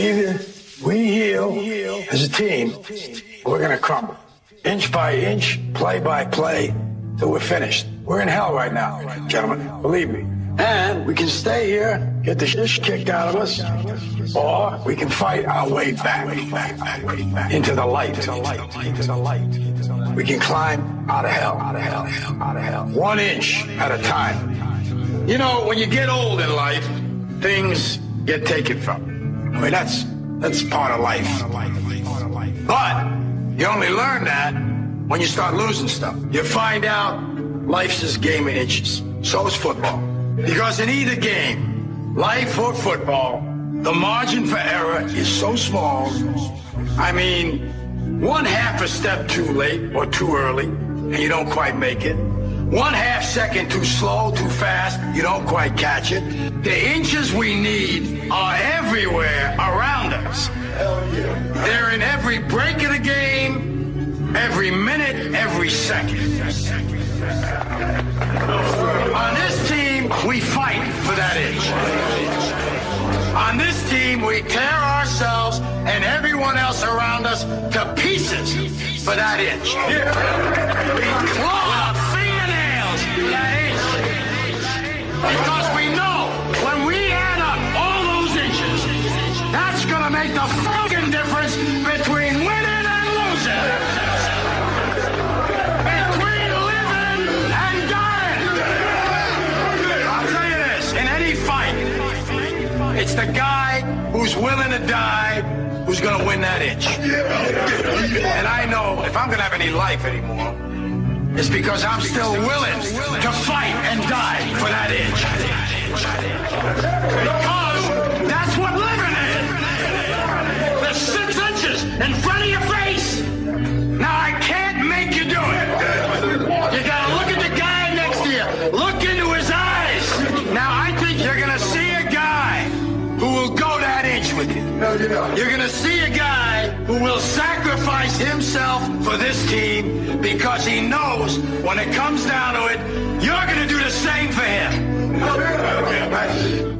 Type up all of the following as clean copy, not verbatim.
Either we heal as a team, or we're going to crumble. Inch by inch, play by play, till we're finished. We're in hell right now, gentlemen. Believe me. And we can stay here, get the shit kicked out of us, or we can fight our way back into the light. We can climb out of hell. 1 inch at a time. You know, when you get old in life, things get taken from you. I mean, that's part of life. But you only learn that when you start losing stuff. You find out life's this game of inches. So is football. Because in either game, life or football, the margin for error is so small. I mean, 1/2 a step too late or too early, and you don't quite make it. 1/2 second too slow, too fast, you don't quite catch it. The inches we need are everywhere around us. They're in every break of the game, every minute, every second. On this team, we fight for that inch. On this team, we tear ourselves and everyone else around us to pieces for that inch. We claw our fingernails for that inch. Because we know when we add up all those inches, that's going to make the fucking difference between winning and losing. Between living and dying. I'll tell you this, in any fight, it's the guy who's willing to die who's going to win that inch. And I know if I'm going to have any life anymore, it's because I'm still willing to fight and die for that inch. Because that's what living is. There's 6 inches in front of your face. Now I can't make you do it. You got to look at the guy next to you. Look into his eyes. Now I think you're going to see a guy who will go that inch with you. You're going to see a guy who will sacrifice himself for this team because he knows when it comes down to it, you're going to do the same for him.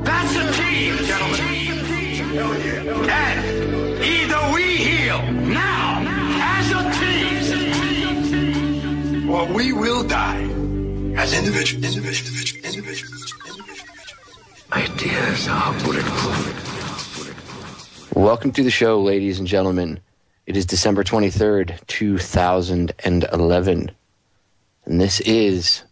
That's a team, gentlemen. And either we heal now as a team, or we will die as individuals. Ideas are bulletproof. Welcome to the show, ladies and gentlemen. It is December 23rd, 2011. And this is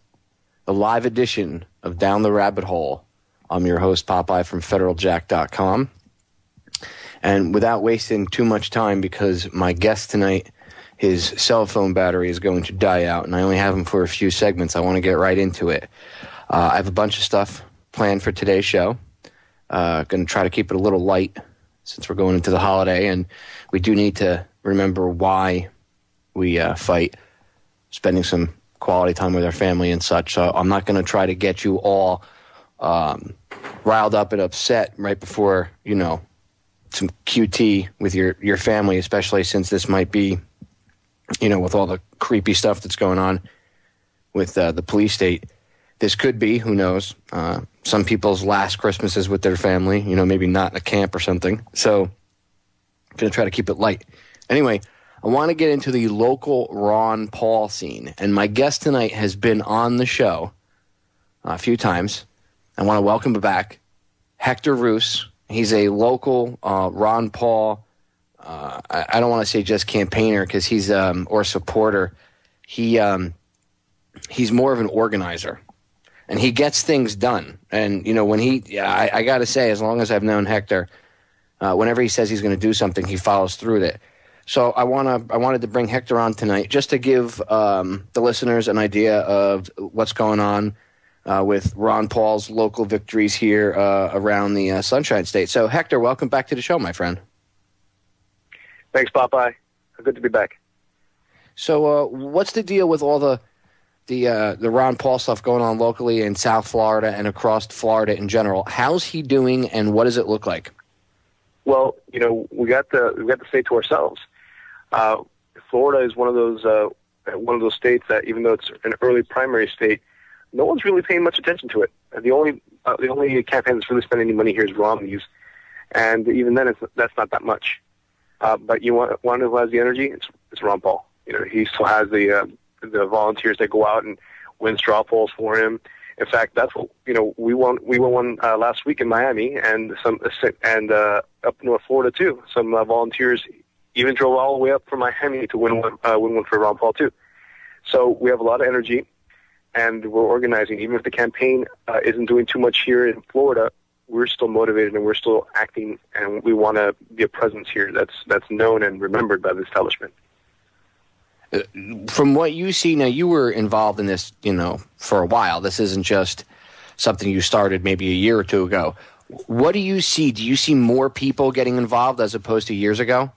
a live edition of Down the Rabbit Hole. I'm your host, Popeye from FederalJack.com. And without wasting too much time, because my guest tonight, his cell phone battery is going to die out, and I only have him for a few segments, I want to get right into it. I have a bunch of stuff planned for today's show. Going to try to keep it a little light since we're going into the holiday, and we do need to remember why we fight, spending some quality time with our family and such. So I'm not going to try to get you all riled up and upset right before, you know, some QT with your family, especially since this might be, you know, with all the creepy stuff that's going on with the police state. This could be, who knows, some people's last Christmases with their family, you know, maybe not in a camp or something. So I'm going to try to keep it light. Anyway, I want to get into the local Ron Paul scene. And my guest tonight has been on the show a few times. I want to welcome back Hector Roos. He's a local Ron Paul, I don't want to say just campaigner because he's, or supporter. He's more of an organizer. And he gets things done. And, you know, when I got to say, as long as I've known Hector, whenever he says he's going to do something, he follows through with it. So I wanted to bring Hector on tonight just to give the listeners an idea of what's going on with Ron Paul's local victories here around the Sunshine State. So, Hector, welcome back to the show, my friend. Thanks, Popeye. Good to be back. So what's the deal with all the Ron Paul stuff going on locally in South Florida and across Florida in general? How's he doing, and what does it look like? Well, you know, we got the state to ourselves. Florida is one of those states that, even though it's an early primary state, no one's really paying much attention to it. The only campaign that's really spending any money here is Romney's, And even then, that's not that much. But you want one who has the energy? It's Ron Paul. You know, he still has the volunteers that go out and win straw polls for him. In fact, that's what we won. We won one last week in Miami, and up North Florida too. Some volunteers even drove all the way up from Miami to win one for Ron Paul too. So we have a lot of energy, and we're organizing. Even if the campaign isn't doing too much here in Florida, we're still motivated and we're still acting, and we want to be a presence here that's known and remembered by the establishment. From what you see now, you were involved in this, for a while. This isn't just something you started maybe a year or two ago. What do you see? Do you see more people getting involved as opposed to years ago?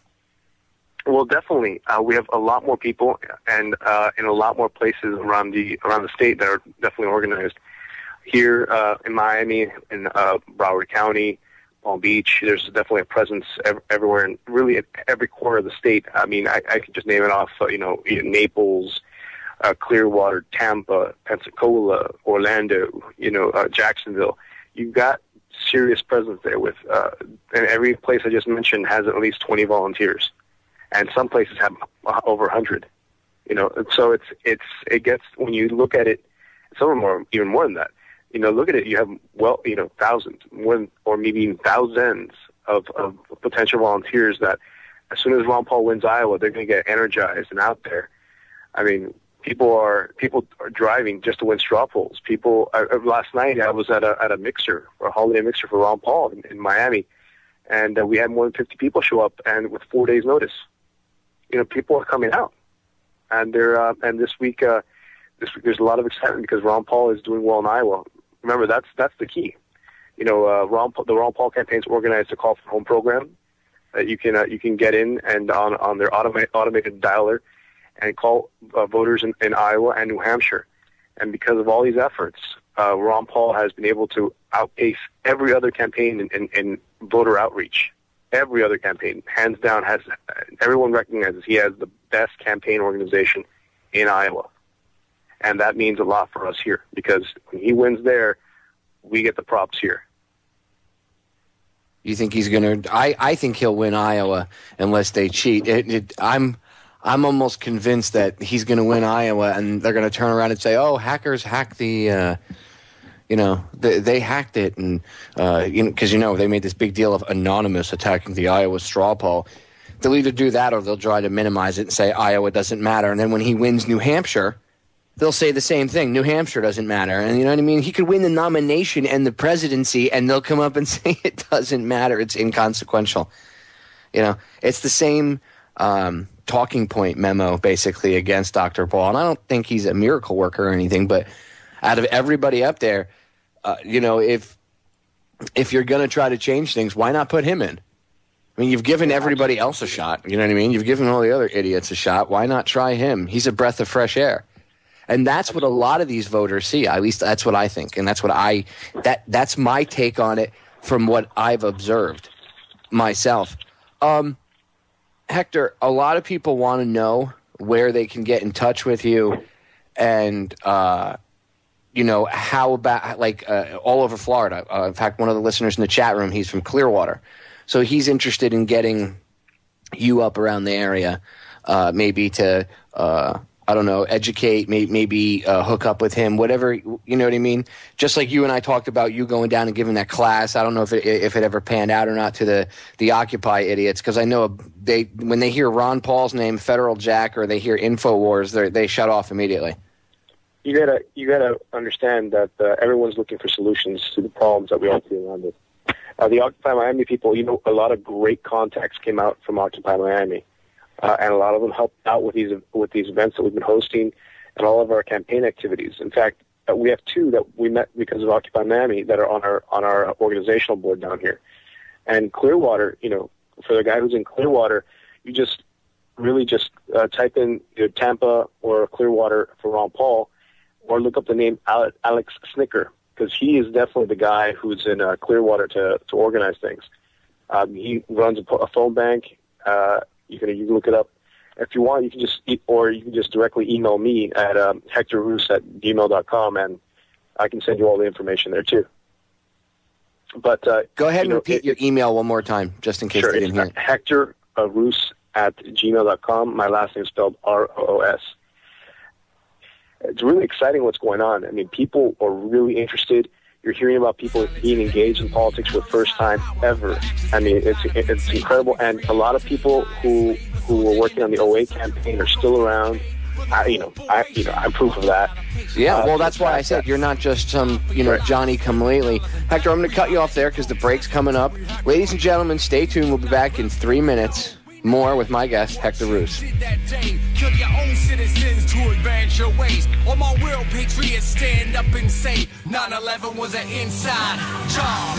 Well, definitely. We have a lot more people, and in a lot more places around the state that are definitely organized. Here in Miami, in Broward County, Palm Beach, there's definitely a presence everywhere, and really at every corner of the state. I mean, I could just name it off. Naples, Clearwater, Tampa, Pensacola, Orlando. Jacksonville. You've got serious presence there with, and every place I just mentioned has at least 20 volunteers, and some places have over 100. So it gets, when you look at it, some of them are even more than that. Look at it. You have thousands, or maybe even thousands of potential volunteers that, as soon as Ron Paul wins Iowa, they're going to get energized and out there. I mean, people are driving just to win straw polls. Last night I was at a mixer, or a holiday mixer for Ron Paul in Miami, and we had more than 50 people show up, and with 4 days' notice. People are coming out, and and this week there's a lot of excitement because Ron Paul is doing well in Iowa. Remember, that's the key. The Ron Paul campaign's organized a call for home program that you can get in and on their automated dialer and call voters in Iowa and New Hampshire. And because of all these efforts, Ron Paul has been able to outpace every other campaign in voter outreach. Every other campaign, hands down, everyone recognizes he has the best campaign organization in Iowa. And that means a lot for us here, because when he wins there, we get the props here. You think he's going to? I think he'll win Iowa unless they cheat. I'm almost convinced that he's going to win Iowa, and they're going to turn around and say, "Oh, hackers hacked the." They hacked it, and because they made this big deal of Anonymous attacking the Iowa straw poll. They'll either do that or they'll try to minimize it and say Iowa doesn't matter. And then when he wins New Hampshire, they'll say the same thing. New Hampshire doesn't matter. And you know what I mean? He could win the nomination and the presidency, and they'll come up and say it doesn't matter. It's inconsequential. It's the same talking point memo, basically, against Dr. Paul. And I don't think he's a miracle worker or anything, but out of everybody up there, if you're going to try to change things, why not put him in? I mean, you've given everybody else a shot. You know what I mean? You've given all the other idiots a shot. Why not try him? He's a breath of fresh air. And that's what a lot of these voters see. At least that's what I think. And that's what that's my take on it from what I've observed myself. Hector, a lot of people want to know where they can get in touch with you and, how about all over Florida. In fact, one of the listeners in the chat room, he's from Clearwater. So he's interested in getting you up around the area, maybe to, educate, maybe hook up with him, whatever, you know what I mean? Just like you and I talked about you going down and giving that class. I don't know if it ever panned out or not to the Occupy idiots, because I know when they hear Ron Paul's name, Federal Jack, or they hear InfoWars, they shut off immediately. You gotta understand that everyone's looking for solutions to the problems that we all see around us. The Occupy Miami people, a lot of great contacts came out from Occupy Miami, and a lot of them helped out with these events that we've been hosting and all of our campaign activities. In fact, we have two that we met because of Occupy Miami that are on our organizational board down here. And Clearwater, for the guy who's in Clearwater, you just type in Tampa or Clearwater for Ron Paul, or look up the name Alex Snicker, because he is definitely the guy who's in Clearwater to organize things. He runs a phone bank. You can look it up. If you want, you can just directly email me at hectorroos@gmail.com, and I can send you all the information there too. But go ahead and repeat your email one more time, just in case sure, they didn't hear it. Hector Roos at gmail.com. My last name is spelled Roos. It's really exciting what's going on. I mean, people are really interested. You're hearing about people being engaged in politics for the first time ever. I mean, it's incredible. And a lot of people who were working on the 08 campaign are still around. I'm proof of that. Yeah, well, that's why I said you're not just some, right. Johnny come lately. Hector, I'm going to cut you off there because the break's coming up. Ladies and gentlemen, stay tuned. We'll be back in 3 minutes. More with my guest, Hector Roos. Kill your own citizens to advance your ways. All my real patriots stand up and say 9/11 was an inside job.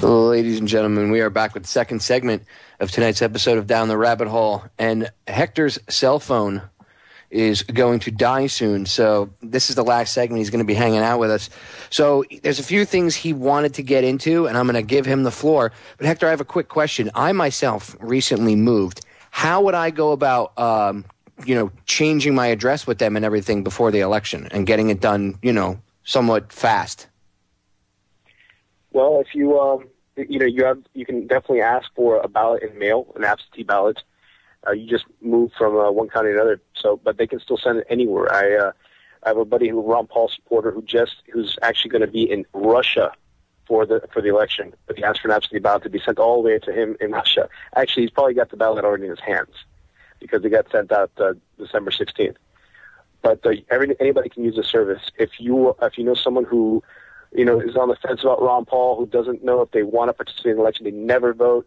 Ladies and gentlemen, we are back with the second segment of tonight's episode of Down the Rabbit Hole. And Hector's cell phone is going to die soon. So this is the last segment. He's going to be hanging out with us. So there's a few things he wanted to get into, and I'm going to give him the floor. But Hector, I have a quick question. I myself recently moved. How would I go about, changing my address with them and everything before the election and getting it done, somewhat fast? Well, if you can definitely ask for a ballot in mail, an absentee ballot. You just move from one county to another. But they can still send it anywhere. I have a buddy who's a Ron Paul supporter who's actually going to be in Russia for the election. But he asked for an absentee ballot to be sent all the way to him in Russia. Actually, he's probably got the ballot already in his hands because it got sent out December 16th. But anybody can use the service. If you know someone who is on the fence about Ron Paul, who doesn't know if they want to participate in the election, they never vote,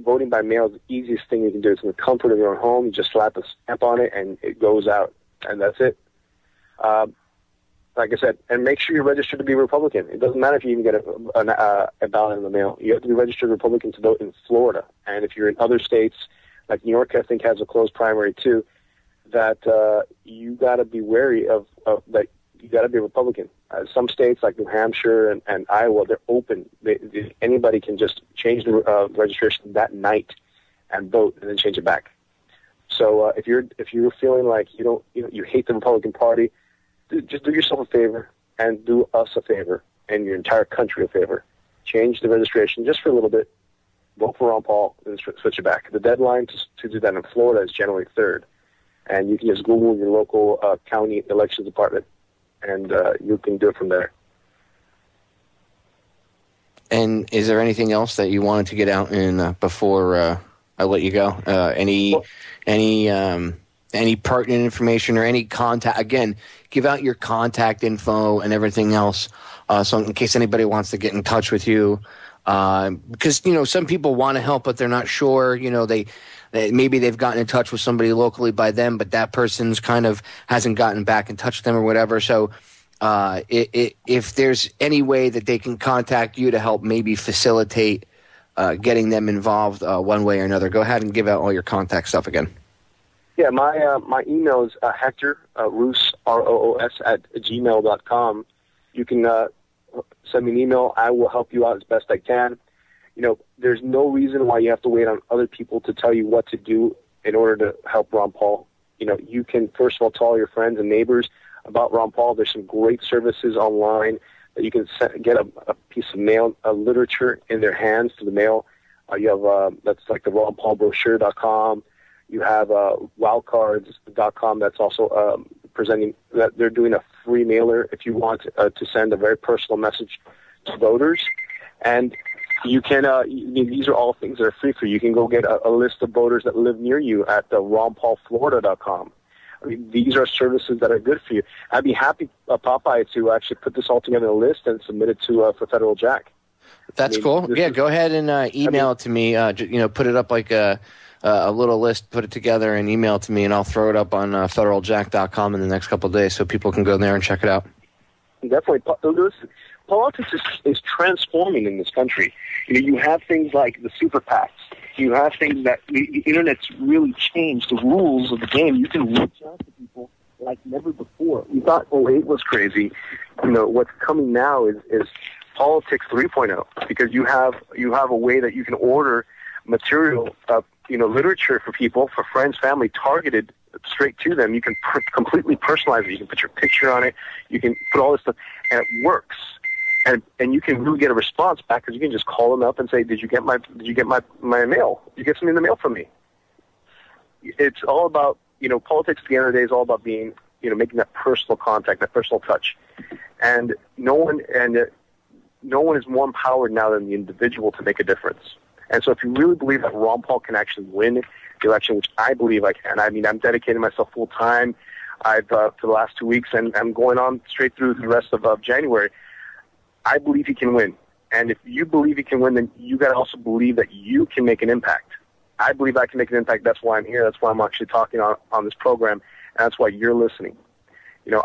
voting by mail is the easiest thing you can do. It's in the comfort of your own home. You just slap a stamp on it, and it goes out, and that's it. Like I said, and make sure you're registered to be a Republican. It doesn't matter if you even get a ballot in the mail. You have to be registered Republican to vote in Florida. And if you're in other states, like New York, I think has a closed primary too, that you got to be wary of that. You got to be a Republican. Some states like New Hampshire and Iowa, they're open. Anybody can just change the registration that night and vote, and then change it back. So if you're feeling like you hate the Republican Party, just do yourself a favor and do us a favor and your entire country a favor. Change the registration just for a little bit. Vote for Ron Paul and switch it back. The deadline to do that in Florida is January 3rd, and you can just Google your local county elections department, and you can do it from there. And is there anything else that you wanted to get out in before I let you go? Any pertinent information or any contact? Again, give out your contact info and everything else, so in case anybody wants to get in touch with you. Because some people want to help, but they're not sure. They maybe they've gotten in touch with somebody locally by them, but that person's kind of hasn't gotten back in touch with them or whatever. So if there's any way that they can contact you to help maybe facilitate getting them involved one way or another, go ahead and give out all your contact stuff again. Yeah, my email is Hector Roos, ROOS @gmail.com. You can send me an email. I will help you out as best I can. There's no reason why you have to wait on other people to tell you what to do in order to help Ron Paul. You can, first of all, tell all your friends and neighbors about Ron Paul. There's some great services online that you can get a piece of mail, literature in their hands through the mail. You have, that's like the RonPaulBrochure.com. You have wildcards.com that's also presenting that they're doing a free mailer if you want to send a very personal message to voters. And you can, these are all things that are free for you. You can go get a list of voters that live near you at RonPaulFlorida.com. I mean, these are services that are good for you. I'd be happy, Popeye, to actually put this all together in a list and submit it to for Federal Jack. That's cool. Yeah, go ahead and email it to me. Put it up like a little list, put it together and email it to me, and I'll throw it up on federaljack.com in the next couple of days so people can go there and check it out. Definitely. Listen, politics is transforming in this country. You have things like the super PACs. You have things that the Internet's really changed the rules of the game. You can reach out to people like never before. We thought 08 was crazy. What's coming now is politics 3.0, because you have a way that you can order material, literature for people, for friends, family, targeted straight to them. You can completely personalize it. You can put your picture on it. You can put all this stuff, and it works. And you can really get a response back because you can just call them up and say, "Did you get my mail? Did you get something in the mail from me?" It's all about, politics at the end of the day is all about being, making that personal contact, that personal touch. And no one is more empowered now than the individual to make a difference. And so if you really believe that Ron Paul can actually win the election, which I believe I can, I mean, I'm dedicating myself full time. For the last 2 weeks, and I'm going on straight through the rest of January. I believe he can win. And if you believe he can win, then you got to also believe that you can make an impact. I believe I can make an impact. That's why I'm here. That's why I'm actually talking on this program. And that's why you're listening.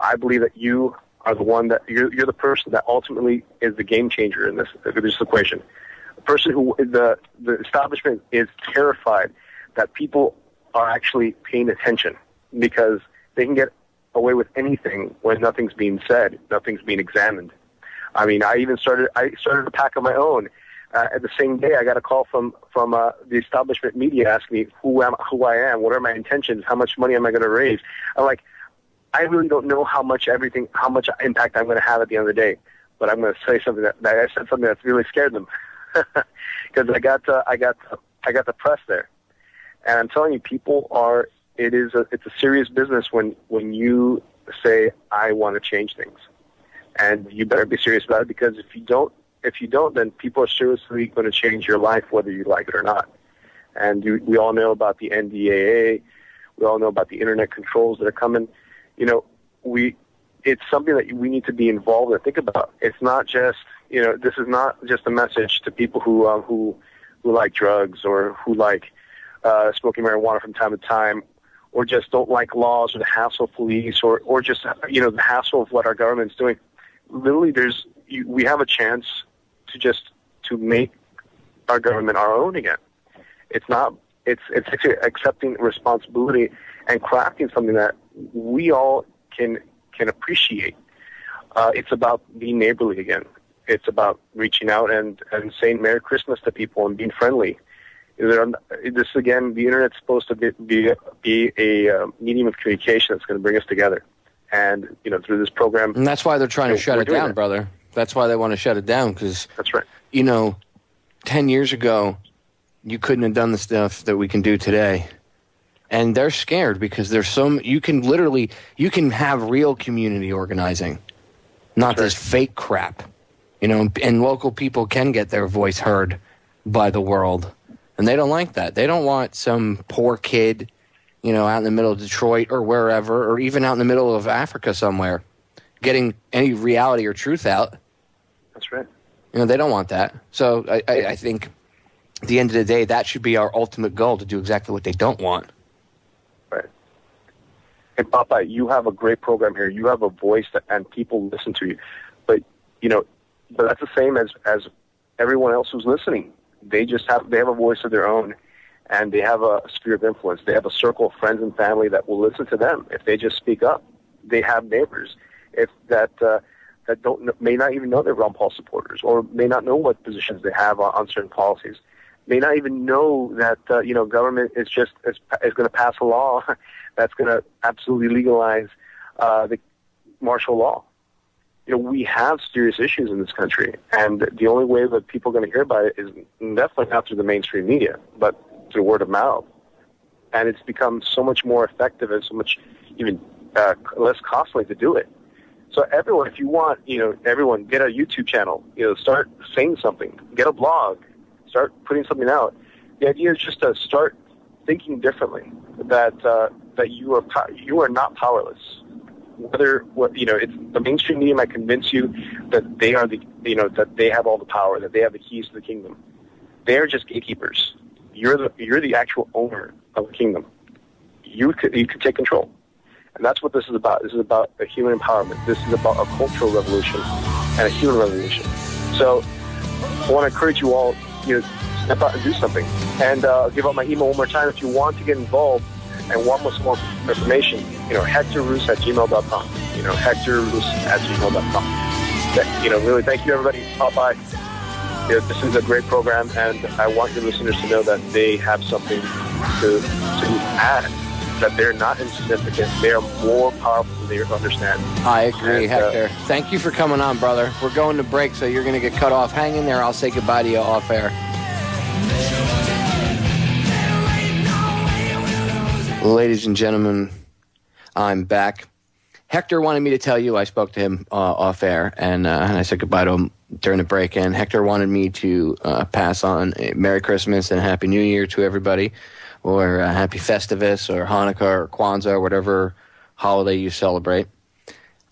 I believe that you are the one that you're the person that ultimately is the game changer in this equation. The person who the establishment is terrified that people are actually paying attention because they can get away with anything when nothing's being said, nothing's being examined. I mean, I started a pack of my own. At the same day, I got a call from the establishment media asking me who I am, what are my intentions, how much money am I going to raise. I'm like, I really don't know how much impact I'm going to have at the end of the day. But I'm going to say something that I said something that's really scared them because I got the press there, and I'm telling you, it's a serious business when you say I want to change things. And you better be serious about it because if you don't, then people are seriously going to change your life whether you like it or not. And we all know about the NDAA. We all know about the internet controls that are coming. It's something that we need to be involved in. Think about. It's not just this is not just a message to people who like drugs or who like smoking marijuana from time to time, or just don't like laws or the hassle of police or just the hassle of what our government's doing. Literally, we have a chance to make our government our own again. It's actually accepting responsibility and crafting something that we all can appreciate. It's about being neighborly again. It's about reaching out and saying Merry Christmas to people and being friendly. This again, the internet's supposed to be a medium of communication that's going to bring us together. And, through this program... And that's why they're trying to shut it down, brother. That's why they want to shut it down, because... That's right. 10 years ago, you couldn't have done the stuff that we can do today. And they're scared because there's you can have real community organizing, not this fake crap. And local people can get their voice heard by the world. And they don't like that. They don't want some poor kid... out in the middle of Detroit or wherever, or even out in the middle of Africa somewhere, getting any reality or truth out. That's right. They don't want that. So I think at the end of the day, that should be our ultimate goal, to do exactly what they don't want. Right. Hey, Popeye, you have a great program here. You have a voice and people listen to you. But, but that's the same as everyone else who's listening. They have a voice of their own. And they have a sphere of influence. They have a circle of friends and family that will listen to them if they just speak up. They have neighbors that may not even know they're Ron Paul supporters, or may not know what positions they have on certain policies. May not even know that government is going to pass a law that's going to absolutely legalize the martial law. We have serious issues in this country, and the only way that people are going to hear about it is definitely not through the mainstream media, but through word of mouth. And it's become so much more effective and so much even less costly to do it. So everyone, if you want, everyone get a YouTube channel, start saying something, get a blog, start putting something out. The idea is just to start thinking differently, that you are not powerless. It's the mainstream media might convince you that they are that they have all the power, that they have the keys to the kingdom. They are just gatekeepers. You're the actual owner of the kingdom. You could take control, and that's what this is about. This is about a human empowerment. This is about a cultural revolution and a human revolution. So I want to encourage you all, step out and do something. And I'll give out my email one more time. If you want to get involved and want some more information, HectorRoos@gmail.com. HectorRoos@gmail.com. Really, thank you, everybody. Popeye. This is a great program, and I want your listeners to know that they have something to add to that they're not insignificant. They are more powerful than they understand. I agree, Hector. Thank you for coming on, brother. We're going to break, so you're going to get cut off. Hang in there. I'll say goodbye to you off air. Ladies and gentlemen, I'm back. Hector wanted me to tell you, I spoke to him off air, and I said goodbye to him during the break, and Hector wanted me to pass on a Merry Christmas and Happy New Year to everybody, or Happy Festivus, or Hanukkah, or Kwanzaa, or whatever holiday you celebrate.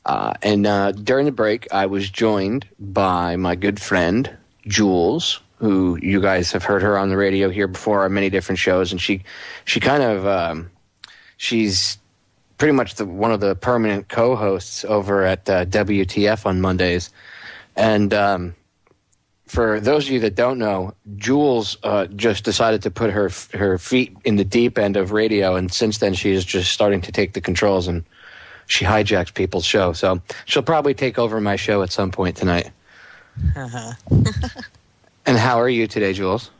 And during the break, I was joined by my good friend, Jules, who you guys have heard her on the radio here before on many different shows, and she kind of, she's pretty much one of the permanent co-hosts over at WTF on Mondays. And for those of you that don't know, Jules just decided to put her feet in the deep end of radio, and since then she is just starting to take the controls, and she hijacks people's show. So she'll probably take over my show at some point tonight. Uh-huh. And how are you today, Jules?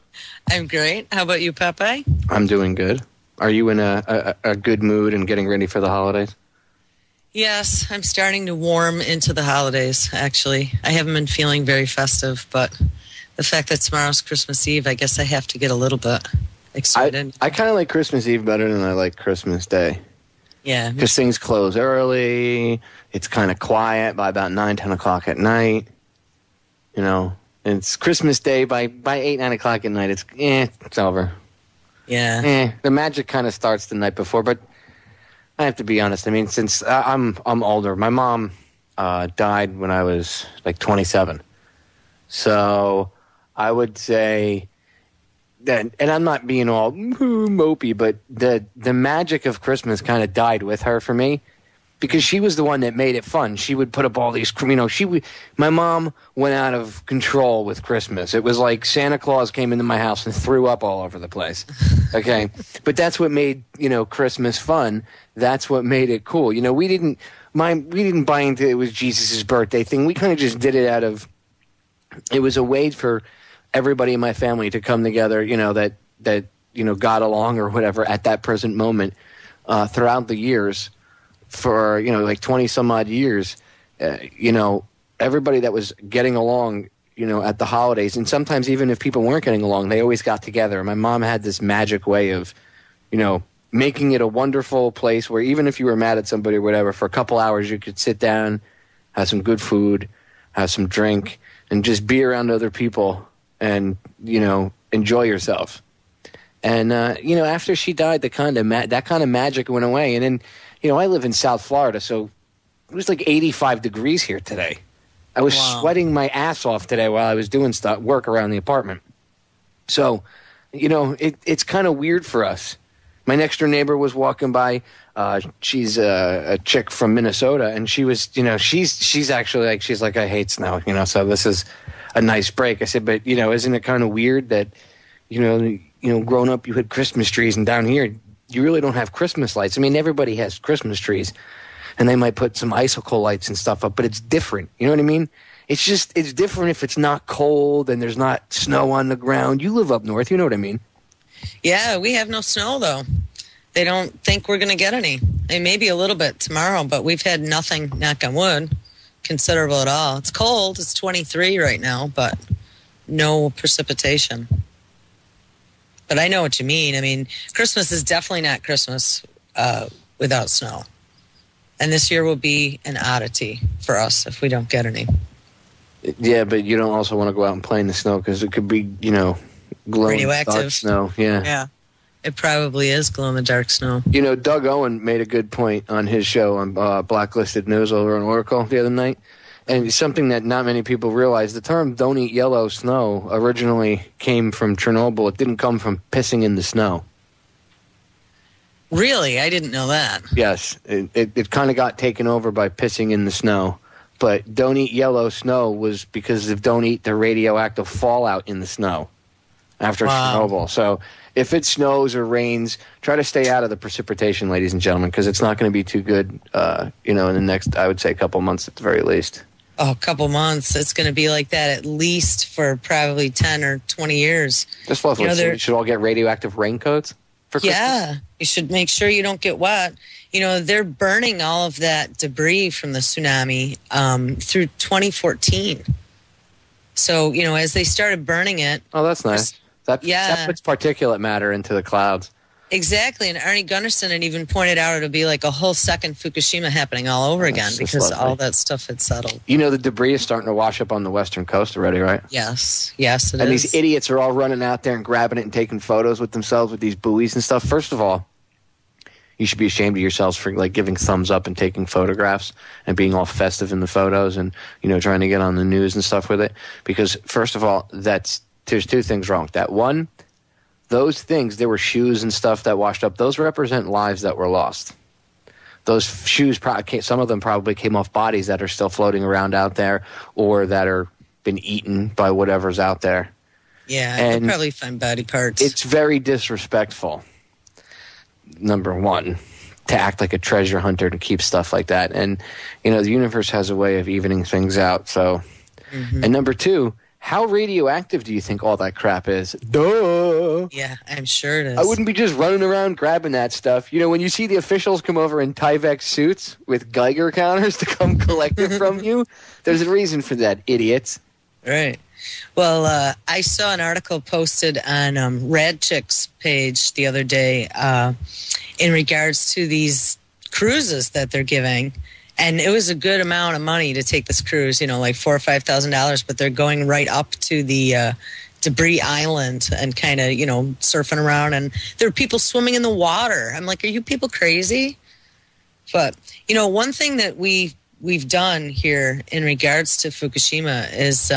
I'm great. How about you, Popeye? I'm doing good. Are you in a good mood and getting ready for the holidays? Yes, I'm starting to warm into the holidays, actually. I haven't been feeling very festive, but the fact that tomorrow's Christmas Eve, I guess I have to get a little bit excited. I kind of like Christmas Eve better than I like Christmas Day. Yeah. Because things close early. It's kind of quiet by about 9, 10 o'clock at night. You know, and it's Christmas Day by 8, 9 o'clock at night. It's over. Yeah. The magic kind of starts the night before, but I have to be honest. I mean, since I'm older, my mom died when I was like 27. So I would say that, and I'm not being all mopey, but the magic of Christmas kind of died with her for me, because she was the one that made it fun. She would put up all these, my mom went out of control with Christmas. It was like Santa Claus came into my house and threw up all over the place. Okay. But that's what made, Christmas fun. That's what made it cool. We didn't buy into it was Jesus' birthday thing. We kind of just did it it was a way for everybody in my family to come together, that got along or whatever at that present moment, throughout the years. For, like 20 some odd years, everybody that was getting along, at the holidays, and sometimes even if people weren't getting along, they always got together. My mom had this magic way of, making it a wonderful place where even if you were mad at somebody or whatever, for a couple hours you could sit down, have some good food, have some drink, and just be around other people and, enjoy yourself. And, after she died, that kind of magic went away. And then, I live in South Florida, so it was like 85 degrees here today. I was sweating my ass off today while I was doing work around the apartment. So, it's kind of weird for us. My next door neighbor was walking by. She's a chick from Minnesota, and she was, she's actually she's like, I hate snow, so this is a nice break. I said, but, isn't it kind of weird that, growing up you had Christmas trees, and down here you really don't have Christmas lights. I mean, everybody has Christmas trees, and they might put some icicle lights and stuff up, but it's different. You know what I mean? It's different if it's not cold and there's not snow on the ground. You live up north, you know what I mean? Yeah, we have no snow, though. They don't think we're going to get any. Maybe a little bit tomorrow, but we've had nothing, knock on wood, considerable at all. It's cold. It's 23 right now, but no precipitation. But I know what you mean. I mean, Christmas is definitely not Christmas without snow. And this year will be an oddity for us if we don't get any. Yeah, but you don't also want to go out and play in the snow because it could be, glow in the dark snow. Yeah. Yeah. It probably is glow in the dark snow. Doug Owen made a good point on his show on Blacklisted News over on Oracle the other night. And something that not many people realize, the term "don't eat yellow snow" originally came from Chernobyl. It didn't come from pissing in the snow. Really? I didn't know that. Yes. It kind of got taken over by pissing in the snow. But "don't eat yellow snow" was because of don't eat the radioactive fallout in the snow after Chernobyl. So if it snows or rains, try to stay out of the precipitation, ladies and gentlemen, because it's not going to be too good, in the next, I would say, couple months at the very least. Oh, a couple months. It's going to be like that at least for probably 10 or 20 years. Just love you should all get radioactive raincoats. for Christmas? Yeah, you should make sure you don't get wet. They're burning all of that debris from the tsunami through 2014. So, as they started burning it. Oh, that's nice. That puts particulate matter into the clouds. Exactly. And Arnie Gunnarsson had even pointed out it'll be like a whole second Fukushima happening all over again because all that stuff had settled. The debris is starting to wash up on the western coast already, right? Yes. Yes, it is. And these idiots are all running out there and grabbing it and taking photos with themselves with these buoys and stuff. First of all, you should be ashamed of yourselves for giving thumbs up and taking photographs and being all festive in the photos and, trying to get on the news and stuff with it. Because first of all, there's two things wrong with that. One, those things, there were shoes and stuff that washed up. Those represent lives that were lost. Those shoes, some of them probably came off bodies that are still floating around out there or that are been eaten by whatever's out there. Yeah, and you'll probably find body parts. It's very disrespectful, number one, to act like a treasure hunter to keep stuff like that. And, the universe has a way of evening things out. So, And number two, how radioactive do you think all that crap is? Duh. Yeah, I'm sure it is. I wouldn't be just running around grabbing that stuff. When you see the officials come over in Tyvek suits with Geiger counters to come collect it from you, there's a reason for that, idiots. Right. Well, I saw an article posted on Rad Chick's page the other day in regards to these cruises that they're giving. And it was a good amount of money to take this cruise, like $4,000 or $5,000, but they're going right up to the debris island and kind of, surfing around. And there are people swimming in the water. I'm like, are you people crazy? But, one thing that we've done here in regards to Fukushima is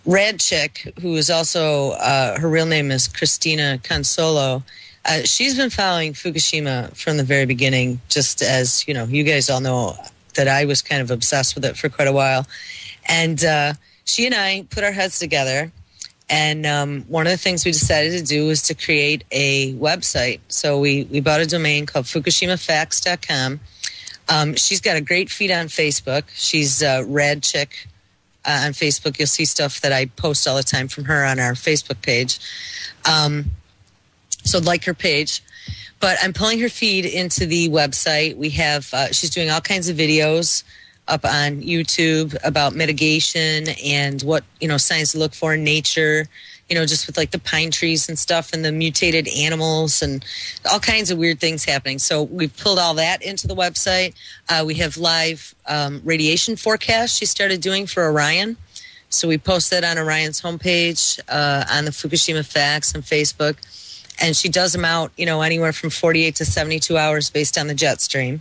Rad Chick, who is also, her real name is Christina Consolo. She's been following Fukushima from the very beginning, just as, you guys all know that I was kind of obsessed with it for quite a while. And she and I put our heads together, and one of the things we decided to do was to create a website. So we bought a domain called FukushimaFacts.com. She's got a great feed on Facebook. She's Rad Chick on Facebook. You'll see stuff that I post all the time from her on our Facebook page. So like her page, but I'm pulling her feed into the website. We have, she's doing all kinds of videos up on YouTube about mitigation and what, signs to look for in nature, just with like the pine trees and stuff and the mutated animals and all kinds of weird things happening. So we've pulled all that into the website. We have live radiation forecasts she started doing for Orion. So we post that on Orion's homepage, on the Fukushima Facts on Facebook. And she does them out, anywhere from 48 to 72 hours based on the jet stream.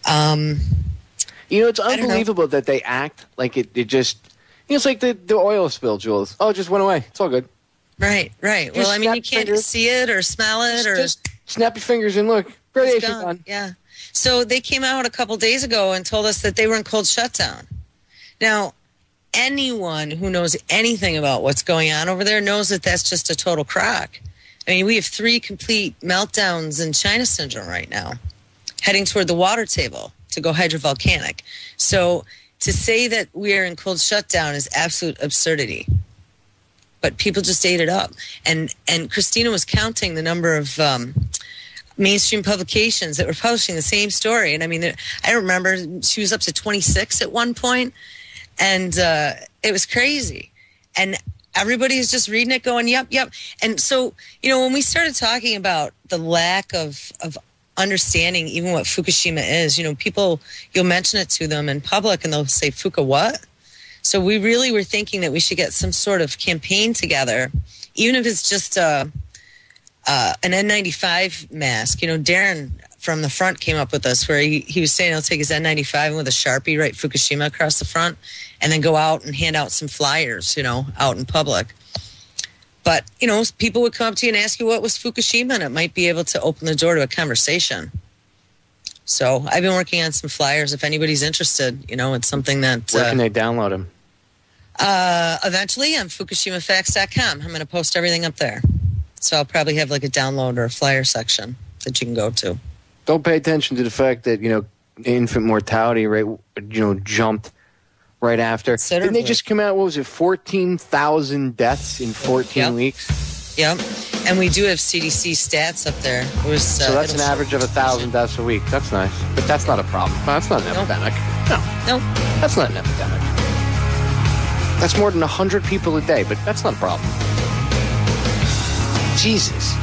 It's unbelievable that they act like it just, it's like the oil spill, Jules. Oh, it just went away. It's all good. Right. Well, you can't see it or smell it or just snap your fingers and look. Radiation gone. Yeah. So they came out a couple days ago and told us that they were in cold shutdown. Now, anyone who knows anything about what's going on over there knows that that's just a total crock. We have 3 complete meltdowns in China syndrome right now, heading toward the water table to go hydrovolcanic. So to say that we are in cold shutdown is absolute absurdity. But people just ate it up. And Christina was counting the number of mainstream publications that were publishing the same story. And I remember she was up to 26 at one point, and it was crazy. And everybody is just reading it going, yep. And so, when we started talking about the lack of understanding even what Fukushima is, people, you'll mention it to them in public and they'll say, Fuka what? So we really were thinking that we should get some sort of campaign together, even if it's just an N95 mask. Darren from the front came up with us where he was saying he'll take his N95 and with a Sharpie write Fukushima across the front and then go out and hand out some flyers, out in public. But, people would come up to you and ask you what was Fukushima, and it might be able to open the door to a conversation. So I've been working on some flyers. If anybody's interested, it's something that... Where can they download them? Eventually on FukushimaFacts.com. I'm going to post everything up there. So I'll probably have like a download or a flyer section that you can go to. Don't pay attention to the fact that, infant mortality rate, jumped right after. Didn't they just come out, 14,000 deaths in 14 weeks? Yep. And we do have CDC stats up there. It was, so that's an average of 1,000 deaths a week. That's nice. But that's not a problem. That's not an epidemic. No. That's not an epidemic. That's more than 100 people a day, but that's not a problem. Jesus.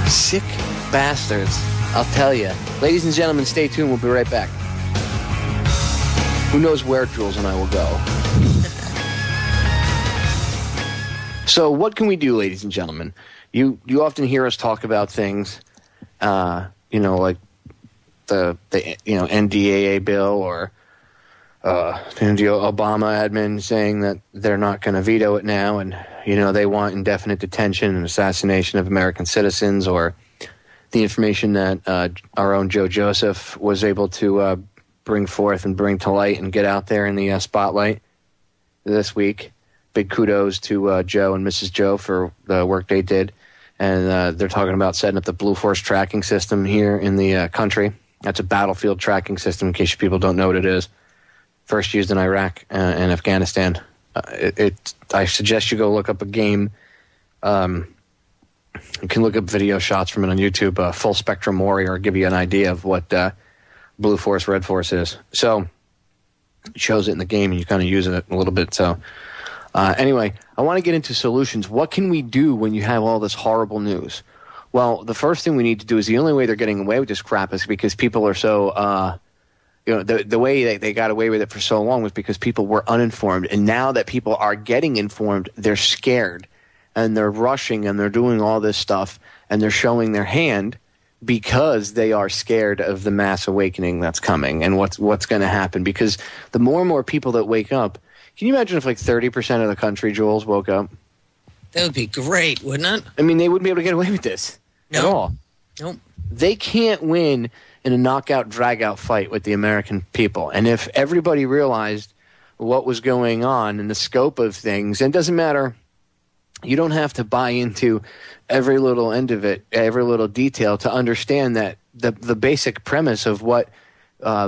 Sick bastards. I'll tell you. Ladies and gentlemen, stay tuned. We'll be right back. Who knows where Jules and I will go. So what can we do, ladies and gentlemen? You often hear us talk about things, like the NDAA bill or the Obama admin saying that they're not going to veto it now, and they want indefinite detention and assassination of American citizens, or the information that our own Joe Joseph was able to bring forth and bring to light and get out there in the spotlight this week. Big kudos to Joe and Mrs. Joe for the work they did. And they're talking about setting up the Blue Force tracking system here in the country. That's a battlefield tracking system, in case people don't know what it is. First used in Iraq and Afghanistan. I suggest you go look up a game. You can look up video shots from it on YouTube. Full Spectrum Warrior will give you an idea of what Blue Force, Red Force is. So it shows it in the game, and you kind of use it a little bit. So anyway, I want to get into solutions. What can we do when you have all this horrible news? Well, the first thing we need to do is the only way they're getting away with this crap is because people are so the way they got away with it for so long was because people were uninformed. And now that people are getting informed, they're scared. And they're rushing and they're doing all this stuff. And they're showing their hand because they are scared of the mass awakening that's coming and what's going to happen. Because the more and more people that wake up, can you imagine if like 30% of the country, Jules, woke up? That would be great, wouldn't it? I mean, they wouldn't be able to get away with this at all. Nope. They can't win in a knockout, drag-out fight with the American people. And if everybody realized what was going on and the scope of things, and it doesn't matter, you don't have to buy into every little end of it, every little detail to understand that the basic premise of what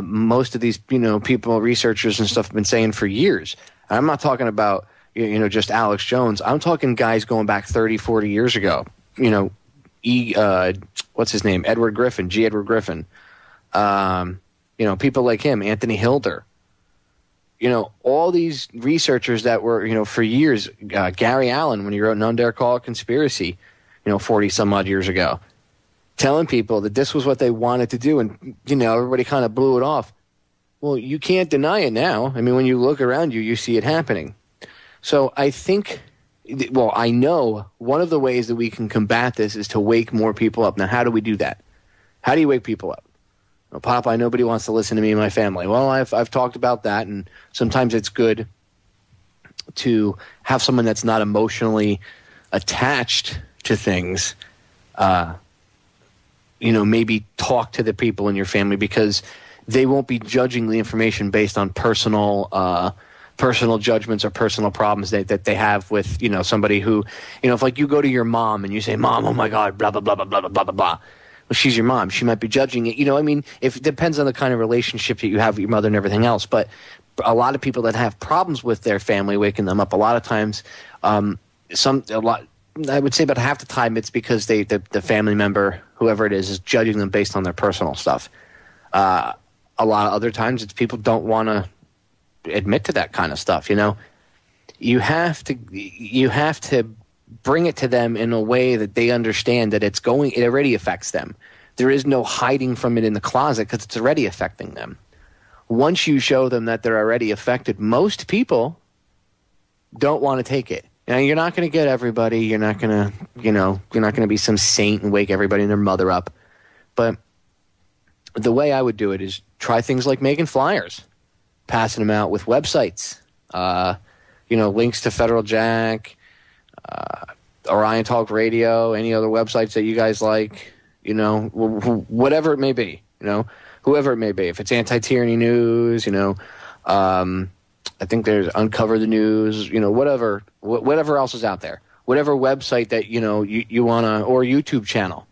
most of these people, researchers and stuff have been saying for years. I'm not talking about just Alex Jones. I'm talking guys going back 30, 40 years ago. What's his name? Edward Griffin, G. Edward Griffin. People like him, Anthony Hilder. All these researchers that were, for years, Gary Allen, when he wrote None Dare Call It Conspiracy, 40 some odd years ago, telling people that this was what they wanted to do. And, everybody kind of blew it off. Well, you can't deny it now. I mean, when you look around you, you see it happening. So I think, I know one of the ways that we can combat this is to wake more people up. Now, how do we do that? How do you wake people up? Well, Popeye, nobody wants to listen to me and my family. Well, I've talked about that, and sometimes it's good to have someone that's not emotionally attached to things, maybe talk to the people in your family, because they won't be judging the information based on personal judgments or personal problems that they have with, somebody who, if like you go to your mom and you say, Mom, oh my God, blah, blah, blah, blah, blah, blah, blah, blah. Well, she's your mom. She might be judging it. If it depends on the kind of relationship that you have with your mother and everything else. But a lot of people that have problems with their family waking them up, a lot of times, I would say about half the time it's because the family member, whoever it is judging them based on their personal stuff. A lot of other times it's people don't want to admit to that kind of stuff. You have to bring it to them in a way that they understand that it already affects them. There is no hiding from it in the closet because it's already affecting them. Once you show them that they're already affected, most people don't want to take it. Now, you're not going to get everybody. You're not going to be some saint and wake everybody and their mother up. But the way I would do it is try things like making flyers, passing them out with websites, links to Federal Jack, Orion Talk Radio, any other websites that you guys like, whatever it may be, whoever it may be. If it's Anti-Tyranny News, I think there's Uncover the News, whatever else is out there, whatever website that, you want to, or YouTube channel,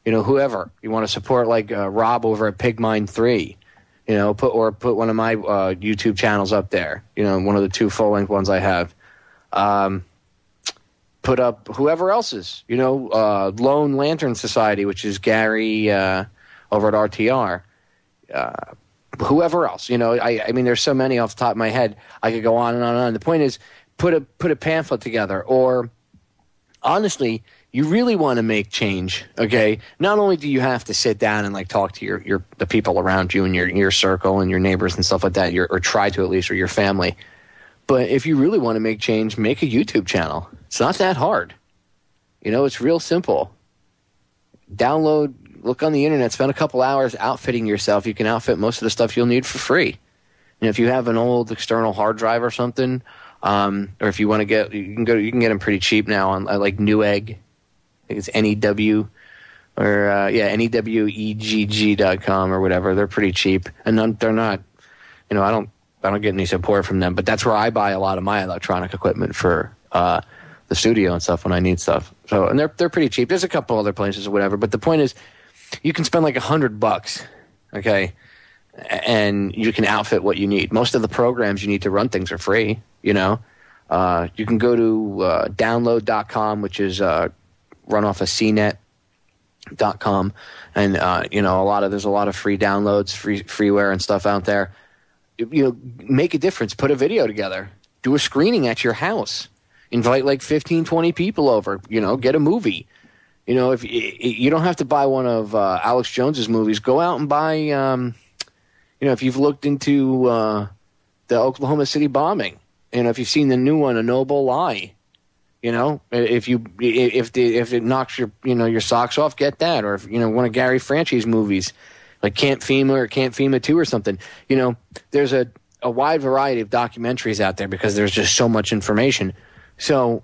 whoever you want to support, like Rob over at Pigmine 3, put one of my YouTube channels up there, one of the two full-length ones I have. put up whoever else's, Lone Lantern Society, which is Gary over at RTR. Whoever else, I mean, there's so many off the top of my head. I could go on and on and on. The point is, put a pamphlet together, or honestly, you really want to make change. Okay, not only do you have to sit down and like talk to the people around you and your circle and your neighbors and stuff like that, or try to at least, or your family. But if you really want to make change, make a YouTube channel. It's not that hard. It's real simple. Download. Look on the internet, spend a couple hours outfitting yourself. You can outfit most of the stuff you'll need for free. And if you have an old external hard drive or something, or if you want to you can get them pretty cheap now on like Newegg. I think it's NEW or NEWEGG.com or whatever. They're pretty cheap, and they're not. I don't get any support from them, but that's where I buy a lot of my electronic equipment for the studio and stuff when I need stuff. So, and they're pretty cheap. There's a couple other places or whatever, but the point is, you can spend like $100, okay, and you can outfit what you need. Most of the programs you need to run things are free, You can go to download.com, which is run off of CNET.com, and there's a lot of free downloads, freeware and stuff out there. Make a difference. Put a video together. Do a screening at your house. Invite like 15, 20 people over. Get a movie. If you don't have to buy one of Alex Jones's movies, go out and buy. If you've looked into the Oklahoma City bombing, if you've seen the new one, A Noble Lie, if it knocks your socks off, get that. Or if one of Gary Franchi's movies, like Camp FEMA or Camp FEMA 2 or something. There's a wide variety of documentaries out there because there's just so much information. So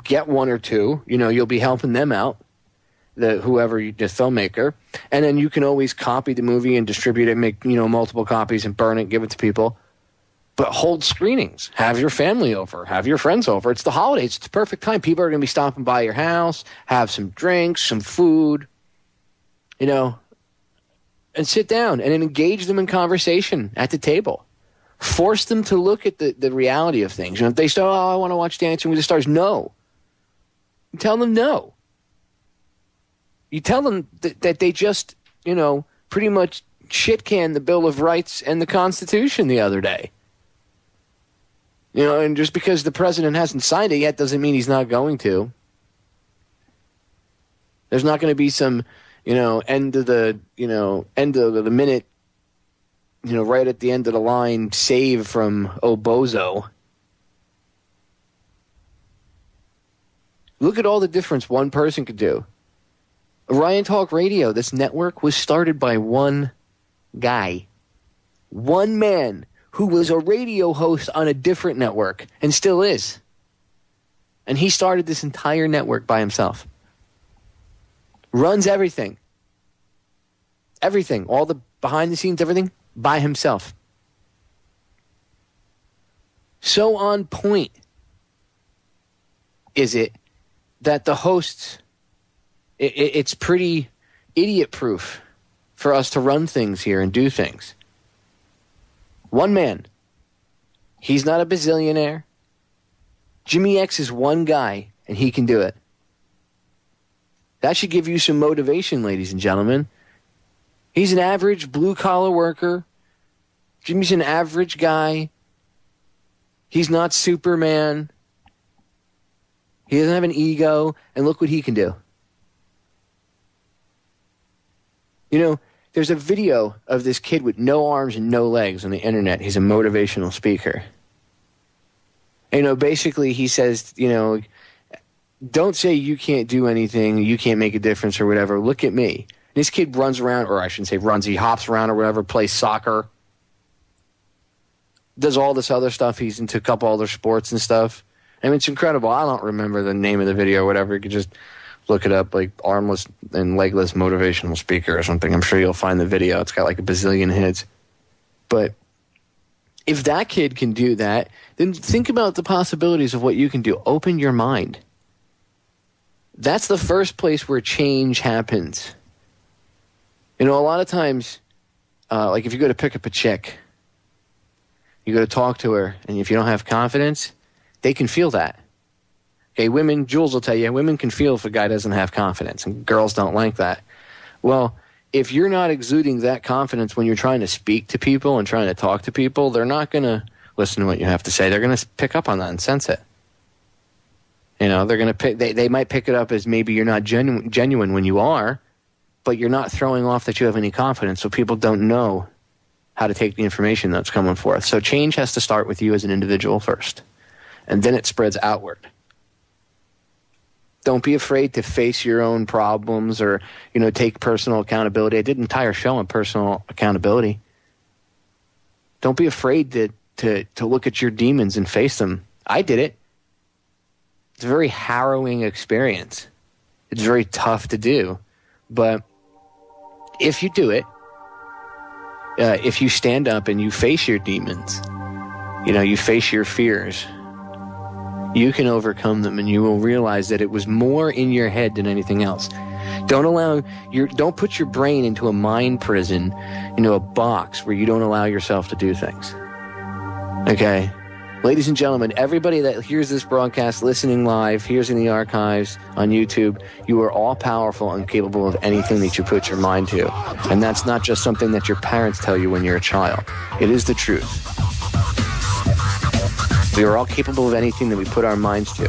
get one or two, you'll be helping them out, the filmmaker, and then you can always copy the movie and distribute it, make multiple copies and burn it, give it to people. But hold screenings, have your family over, have your friends over. It's the holidays, it's the perfect time. People are going to be stopping by your house, have some drinks, some food, and sit down and engage them in conversation at the table. Force them to look at the reality of things. If they say, I want to watch Dancing with the Stars, no. You tell them no. You tell them that they just, pretty much shit-canned the Bill of Rights and the Constitution the other day. And just because the president hasn't signed it yet doesn't mean he's not going to. There's not going to be some, end of the minute, right at the end of the line, save from Obozo. Look at all the difference one person could do. Ryan Talk Radio, this network, was started by one guy. One man who was a radio host on a different network and still is. And he started this entire network by himself. Runs everything. Everything. All the behind the scenes, everything, by himself. So on point is it that the hosts, it's pretty idiot-proof for us to run things here and do things. One man. He's not a bazillionaire. Jimmy X is one guy, and he can do it. That should give you some motivation, ladies and gentlemen. He's an average blue-collar worker. Jimmy's an average guy. He's not Superman. He doesn't have an ego, and look what he can do. There's a video of this kid with no arms and no legs on the internet. He's a motivational speaker. Basically he says, don't say you can't do anything, you can't make a difference or whatever. Look at me. This kid runs around, or I shouldn't say runs, he hops around or whatever, plays soccer, does all this other stuff. He's into a couple other sports and stuff. It's incredible. I don't remember the name of the video or whatever. You could just look it up, like armless and legless motivational speaker or something. I'm sure you'll find the video. It's got like a bazillion hits. But if that kid can do that, then think about the possibilities of what you can do. Open your mind. That's the first place where change happens. A lot of times, like if you go to pick up a chick, you go to talk to her, and if you don't have confidence, they can feel that. Okay, women, Jules will tell you, women can feel if a guy doesn't have confidence, and girls don't like that. Well, if you're not exuding that confidence when you're trying to speak to people and trying to talk to people, they're not going to listen to what you have to say. They're going to pick up on that and sense it. You know, they're going to pick. They might pick it up as maybe you're not genuine when you are, but you're not throwing off that you have any confidence, so people don't know how to take the information that's coming forth. So change has to start with you as an individual first, and then it spreads outward. Don't be afraid to face your own problems or, you know, take personal accountability. I did an entire show on personal accountability. Don't be afraid to look at your demons and face them. I did it. It's a very harrowing experience. It's very tough to do. But if you do it, if you stand up and you face your demons, you know, you face your fears, you can overcome them, and you will realize that it was more in your head than anything else. Don't put your brain into a mind prison, into a box where you don't allow yourself to do things. Okay? Ladies and gentlemen, everybody that hears this broadcast, listening live, hears in the archives on YouTube, you are all powerful and capable of anything that you put your mind to. And that's not just something that your parents tell you when you're a child. It is the truth. We are all capable of anything that we put our minds to.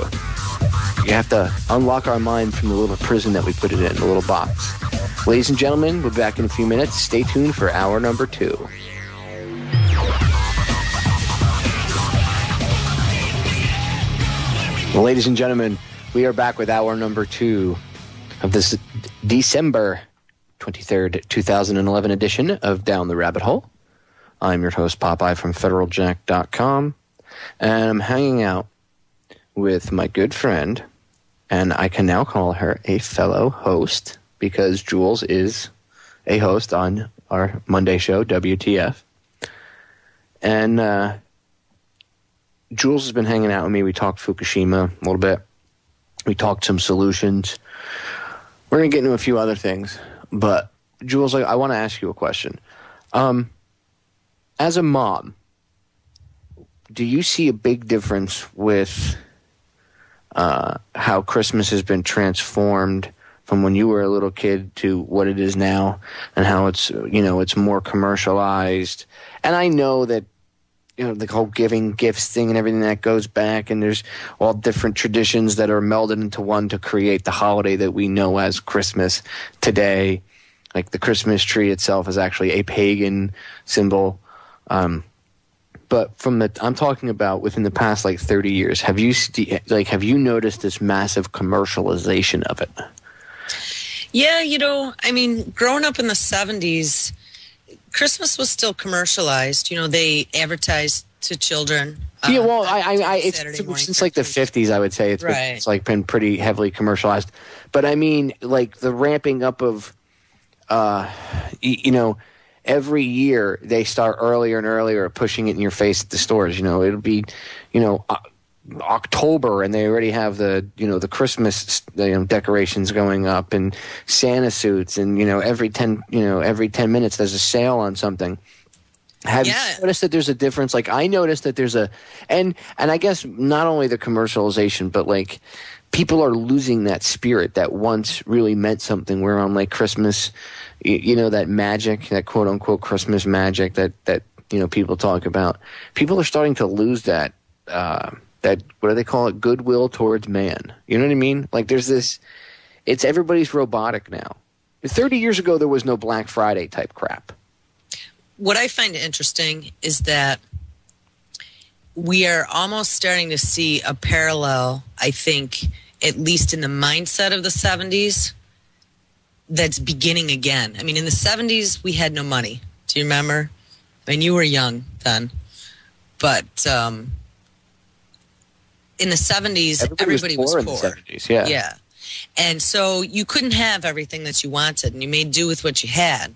You have to unlock our mind from the little prison that we put it in, the little box. Ladies and gentlemen, we'll be back in a few minutes. Stay tuned for hour number 2. Well, ladies and gentlemen, we are back with hour number 2 of this December 23rd, 2011 edition of Down the Rabbit Hole. I'm your host, Popeye from FederalJack.com, and I'm hanging out with my good friend, and I can now call her a fellow host because Jules is a host on our Monday show, WTF. And Jules has been hanging out with me. We talked Fukushima a little bit. We talked some solutions. We're going to get into a few other things. But, Jules, I want to ask you a question. As a mom, do you see a big difference with how Christmas has been transformed from when you were a little kid to what it is now, and how it's, you know, it's more commercialized? And I know that, you know, the whole giving gifts thing and everything that goes back, and there's all different traditions that are melded into one to create the holiday that we know as Christmas today. Like the Christmas tree itself is actually a pagan symbol. But I'm talking about within the past like 30 years, have you noticed this massive commercialization of it? Yeah, you know, I mean, growing up in the 70s, Christmas was still commercialized. You know, they advertised to children. Yeah, well, it's since like the 50s, I would say it's like been pretty heavily commercialized. But I mean, like the ramping up of, you know, every year they start earlier and earlier pushing it in your face at the stores. You know, it'll be, you know, October, and they already have the, you know, the Christmas decorations going up and Santa suits, and you know every 10 minutes there's a sale on something. Have you noticed that there's a difference? Like I noticed that there's and I guess not only the commercialization, but like people are losing that spirit that once really meant something. Where on like Christmas, you know, that magic, that quote unquote Christmas magic that you know people talk about. People are starting to lose that. That, what do they call it? Goodwill towards man. You know what I mean? Like there's this, it's everybody's robotic now. 30 years ago, there was no Black Friday type crap. What I find interesting is that we are almost starting to see a parallel, I think, at least in the mindset of the 70s, that's beginning again. I mean, in the 70s, we had no money. Do you remember? I mean, you were young then. But in the 70s, everybody was poor. In the 70s, yeah. Yeah. And so you couldn't have everything that you wanted, and you made do with what you had.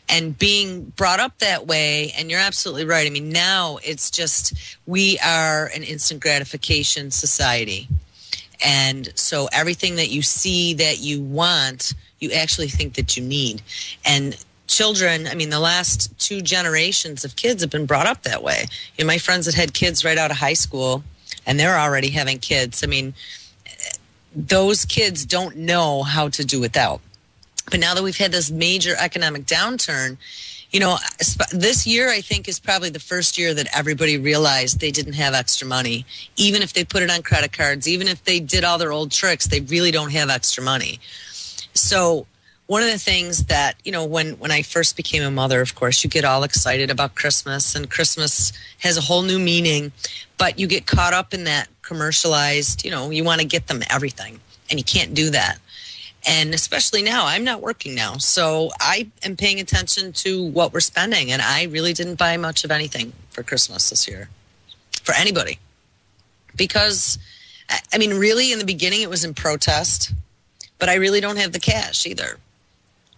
And being brought up that way, and you're absolutely right. I mean, now it's just, we are an instant gratification society. And so everything that you see that you want, you actually think that you need. And children, I mean, the last 2 generations of kids have been brought up that way. You know, my friends that had kids right out of high school, and they're already having kids. I mean, those kids don't know how to do without. But now that we've had this major economic downturn, you know, this year I think is probably the first year that everybody realized they didn't have extra money. Even if they put it on credit cards, even if they did all their old tricks, they really don't have extra money. So one of the things that, you know, when I first became a mother, of course, you get all excited about Christmas, and Christmas has a whole new meaning, but you get caught up in that commercialized, you know, you want to get them everything, and you can't do that. And especially now, I'm not working now, so I am paying attention to what we're spending, and I really didn't buy much of anything for Christmas this year, for anybody. Because, I mean, really, in the beginning, it was in protest, but I really don't have the cash either.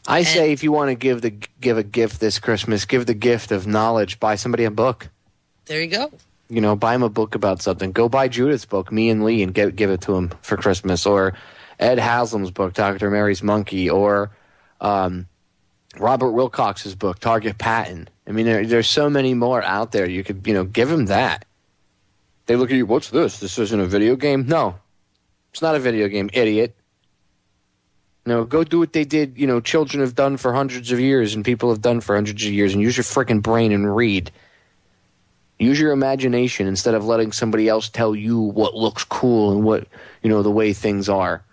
I say if you want to give a gift this Christmas, give the gift of knowledge. Buy somebody a book. There you go. You know, buy them a book about something. Go buy Judith's book, Me and Lee, and give it to him for Christmas. Or Ed Haslam's book, Dr. Mary's Monkey. Or Robert Wilcox's book, Target Patent. I mean, there's so many more out there. You could, you know, give them that. They look at you, what's this? This isn't a video game? No, it's not a video game, idiot. No, go do what they did, you know, children have done for hundreds of years and people have done for hundreds of years, and use your freaking brain and read. Use your imagination instead of letting somebody else tell you what looks cool and what, you know, the way things are.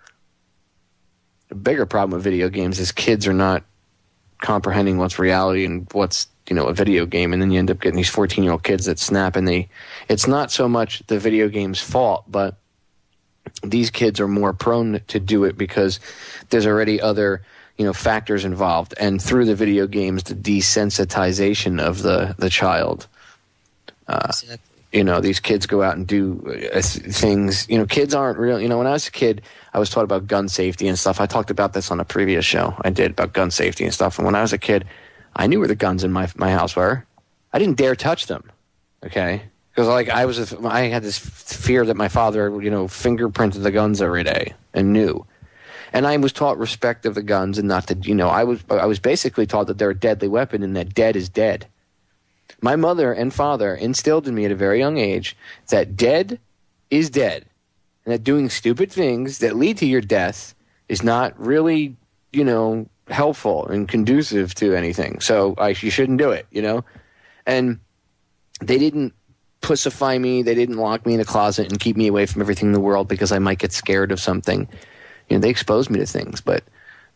The bigger problem with video games is kids are not comprehending what's reality and what's, you know, a video game, and then you end up getting these 14-year-old kids that snap, and it's not so much the video game's fault, but these kids are more prone to do it because there's already other, you know, factors involved. And through the video games, the desensitization of the child. Exactly. You know, these kids go out and do things. You know, kids aren't real. You know, when I was a kid, I was taught about gun safety and stuff. I talked about this on a previous show I did about gun safety and stuff. And when I was a kid, I knew where the guns in my house were. I didn't dare touch them. Okay. Because, like, I had this fear that my father, you know, fingerprinted the guns every day and knew. And I was taught respect of the guns and not to, you know, I was basically taught that they're a deadly weapon and that dead is dead. My mother and father instilled in me at a very young age that dead is dead, and that doing stupid things that lead to your death is not really, you know, helpful and conducive to anything. So you shouldn't do it, you know. And they didn't pussify me. They didn't lock me in a closet and keep me away from everything in the world because I might get scared of something. You know, they exposed me to things, but,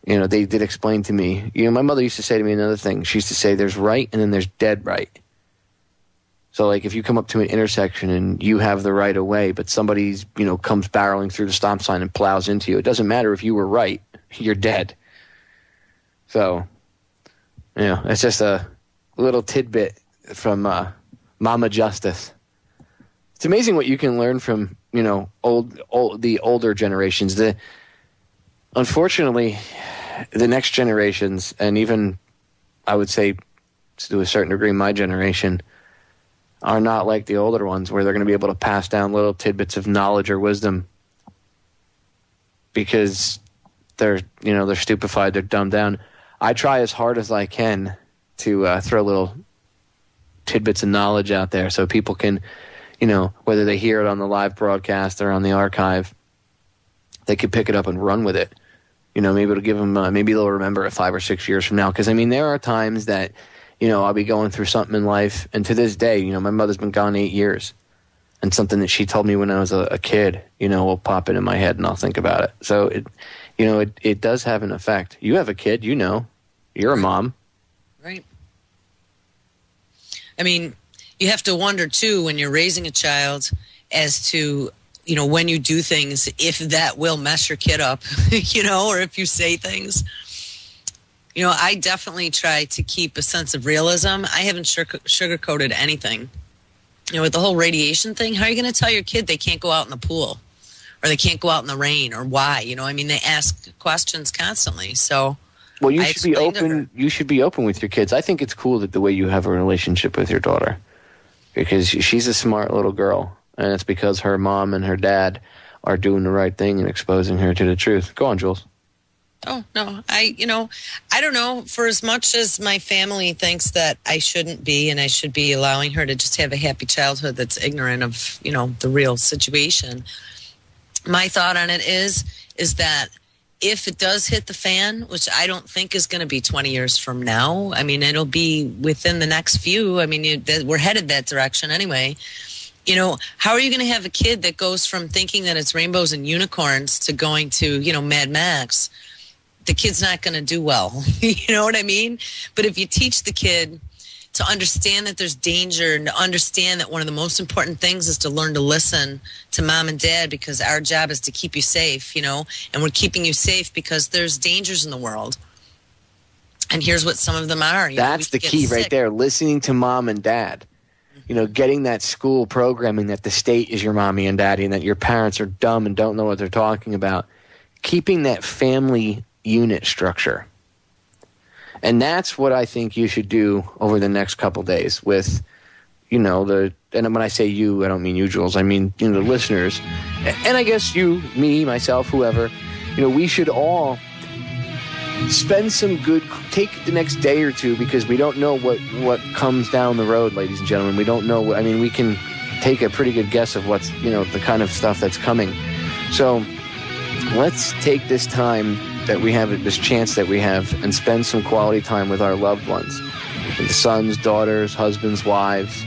you know, they did explain to me. You know, my mother used to say to me another thing. She used to say there's right and then there's dead right. So, like, if you come up to an intersection and you have the right of way, but somebody's, you know, comes barreling through the stop sign and plows into you, it doesn't matter if you were right. You're dead. So, you know, it's just a little tidbit from Mama Justice. It's amazing what you can learn from, you know, the older generations. Unfortunately, the next generations, and even I would say to a certain degree my generation, are not like the older ones where they're going to be able to pass down little tidbits of knowledge or wisdom because they're stupefied, they're dumbed down. I try as hard as I can to throw little tidbits of knowledge out there so people can, you know, whether they hear it on the live broadcast or on the archive, they can pick it up and run with it. You know, maybe it'll give them, maybe they'll remember it 5 or 6 years from now. Because, I mean, there are times that, you know, I'll be going through something in life, and to this day, you know, my mother's been gone 8 years, and something that she told me when I was a kid, you know, will pop into my head, and I'll think about it. So, it does have an effect. You have a kid, you know. You're a mom. Right. I mean, you have to wonder, too, when you're raising a child as to, you know, when you do things, if that will mess your kid up, you know, or if you say things. You know, I definitely try to keep a sense of realism. I haven't sugarcoated anything. You know, with the whole radiation thing, how are you going to tell your kid they can't go out in the pool or they can't go out in the rain or why? You know, I mean, they ask questions constantly. So, well, you should be open. You should be open with your kids. I think it's cool that the way you have a relationship with your daughter, because she's a smart little girl, and it's because her mom and her dad are doing the right thing and exposing her to the truth. Go on, Jules. Oh, no, I don't know. For as much as my family thinks that I shouldn't be, and I should be allowing her to just have a happy childhood that's ignorant of, you know, the real situation, my thought on it is that if it does hit the fan, which I don't think is going to be 20 years from now, I mean, it'll be within the next few. I mean, we're headed that direction anyway. You know, how are you going to have a kid that goes from thinking that it's rainbows and unicorns to going to, you know, Mad Max? The kid's not going to do well. You know what I mean? But if you teach the kid to understand that there's danger and to understand that one of the most important things is to learn to listen to mom and dad, because our job is to keep you safe, you know, and we're keeping you safe because there's dangers in the world. And here's what some of them are. That's the key right there, listening to mom and dad. You know, getting that school programming that the state is your mommy and daddy and that your parents are dumb and don't know what they're talking about. Keeping that family unit structure. And that's what I think you should do over the next couple days with, you know, and when I say you, I don't mean you, Jules. I mean, you know, the listeners. And I guess you, me, myself, whoever. You know, we should all spend take the next day or two, because we don't know what comes down the road, ladies and gentlemen. We don't know. I mean, we can take a pretty good guess of what's, you know, the kind of stuff that's coming. So let's take this time that we have, this chance that we have, and spend some quality time with our loved ones. With the sons, daughters, husbands, wives,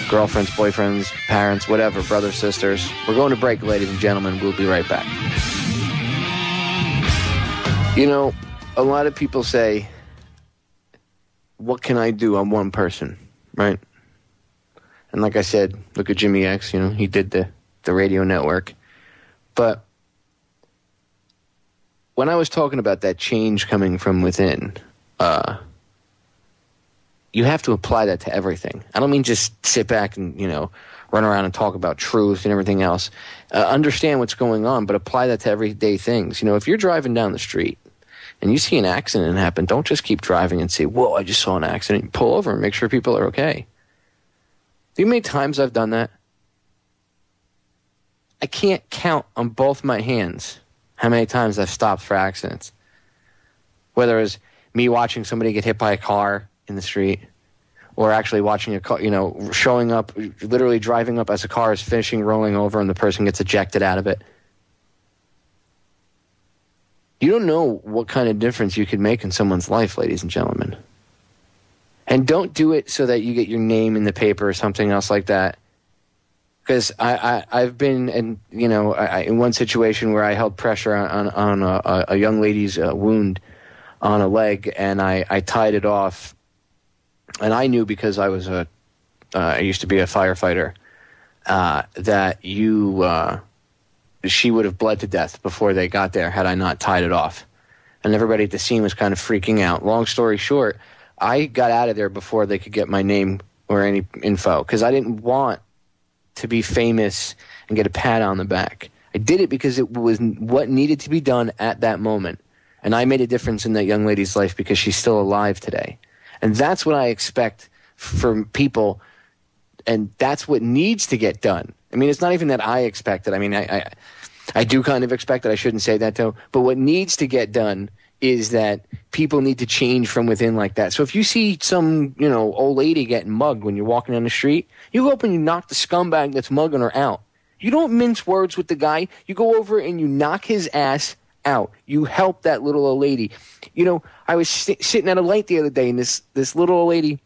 girlfriends, boyfriends, parents, whatever, brothers, sisters. We're going to break, ladies and gentlemen. We'll be right back. You know, a lot of people say, what can I do? I'm one person, right? And like I said, look at Jimmy X, you know, he did the radio network. But when I was talking about that change coming from within, you have to apply that to everything. I don't mean just sit back and, you know, run around and talk about truth and everything else. Understand what's going on, but apply that to everyday things. You know, if you're driving down the street and you see an accident happen, don't just keep driving and say, whoa, I just saw an accident. You pull over and make sure people are okay. Do you know how many times I've done that? I can't count on both my hands how many times I've stopped for accidents. Whether it's me watching somebody get hit by a car in the street, or actually watching a car, you know, showing up, literally driving up as a car is finishing rolling over and the person gets ejected out of it. You don't know what kind of difference you could make in someone's life, ladies and gentlemen. And don't do it so that you get your name in the paper or something else like that. Because I've been in, you know, in one situation where I held pressure on a young lady's wound on a leg, and I tied it off. And I knew, because I was I used to be a firefighter, that she would have bled to death before they got there had I not tied it off. And everybody at the scene was kind of freaking out. Long story short, I got out of there before they could get my name or any info, because I didn't want to be famous and get a pat on the back. I did it because it was what needed to be done at that moment. And I made a difference in that young lady's life because she's still alive today. And that's what I expect from people, and that's what needs to get done. I mean, it's not even that I expect it. I mean, I do kind of expect it. I shouldn't say that, though. But what needs to get done is that people need to change from within like that. So if you see some, you know, old lady getting mugged when you're walking down the street, you go up and you knock the scumbag that's mugging her out. You don't mince words with the guy. You go over and you knock his ass out. You help that little old lady. You know, I was sitting at a light the other day, and this little old lady,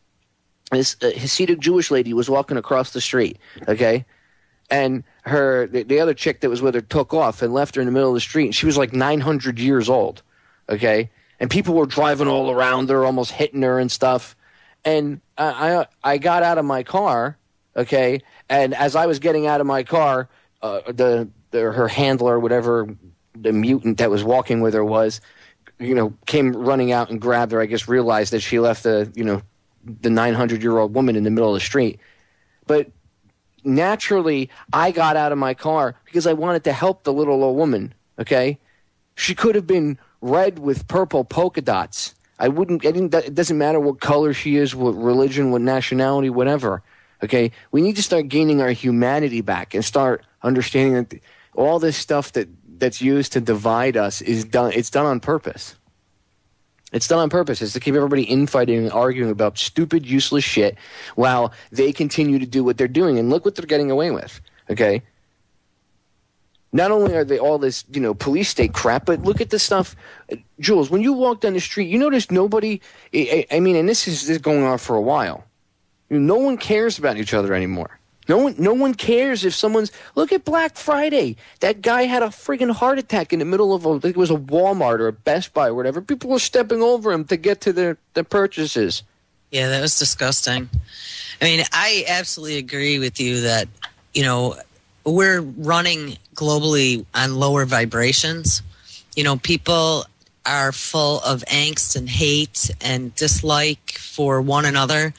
this Hasidic Jewish lady, was walking across the street, okay? And the other chick that was with her took off and left her in the middle of the street, and she was like 900 years old. Okay, and people were driving all around her, almost hitting her and stuff. And I got out of my car, okay, and as I was getting out of my car, her handler, whatever the mutant that was walking with her was, you know, came running out and grabbed her. I guess realized that she left the 900-year-old woman in the middle of the street. But naturally, I got out of my car because I wanted to help the little old woman. Okay, she could have been red with purple polka dots. It doesn't matter what color she is, what religion, what nationality, whatever. Okay, we need to start gaining our humanity back and start understanding that all this stuff that's used to divide us is done. It's done on purpose. It's done on purpose. It's to keep everybody infighting and arguing about stupid, useless shit while they continue to do what they're doing. And look what they're getting away with. Okay. Not only are they all this, police state crap, but look at the stuff. Jules, when you walk down the street, you notice nobody, I mean, and this is going on for a while. No one cares about each other anymore. No one cares if someone's, look at Black Friday. That guy had a friggin' heart attack in the middle of I think it was a Walmart or a Best Buy or whatever. People were stepping over him to get to their purchases. Yeah, that was disgusting. I mean, I absolutely agree with you that, we're running globally on lower vibrations. People are full of angst and hate and dislike for one another.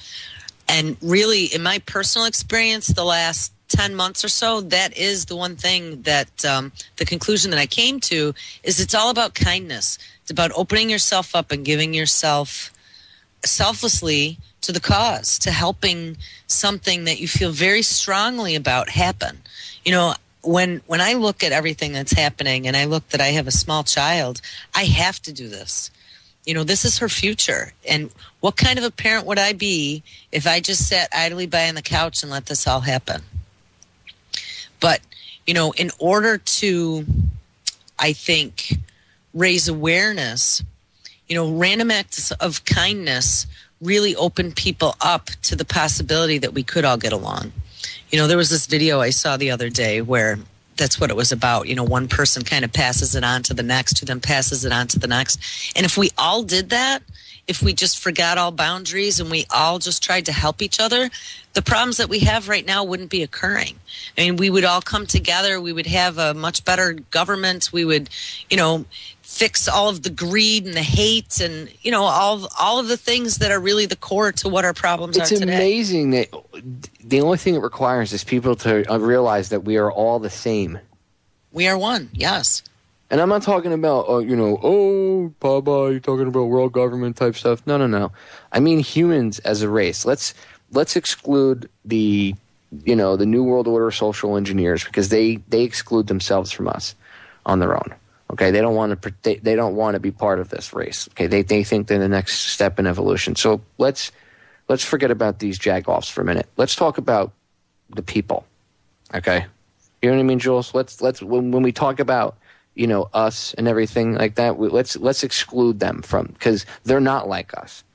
And really, in my personal experience, the last 10 months or so, that is the one thing that the conclusion that I came to is it's all about kindness. It's about opening yourself up and giving yourself selflessly to the cause, to helping something that you feel very strongly about happen. When I look at everything that's happening and I look that I have a small child, I have to do this. This is her future. And what kind of a parent would I be if I just sat idly by on the couch and let this all happen? But, in order to, I think, raise awareness, random acts of kindness really open people up to the possibility that we could all get along. There was this video I saw the other day where that's what it was about. One person kind of passes it on to the next, who then passes it on to the next. And if we all did that, if we just forgot all boundaries and we all just tried to help each other, the problems that we have right now wouldn't be occurring. I mean, we would all come together. We would have a much better government. We would, fix all of the greed and the hate and, all of the things that are really the core to what our problems are today. It's amazing that the only thing it requires is people to realize that we are all the same. We are one, yes. And I'm not talking about, Popeye, you're talking about world government type stuff. No. I mean humans as a race. Let's exclude the New World Order social engineers because they exclude themselves from us on their own. Okay, they don't want to be part of this race. Okay, they think they're the next step in evolution. So let's forget about these jagoffs for a minute. Let's talk about the people. Okay, you know what I mean, Jules? Let's when we talk about us and everything like that, let's exclude them because they're not like us.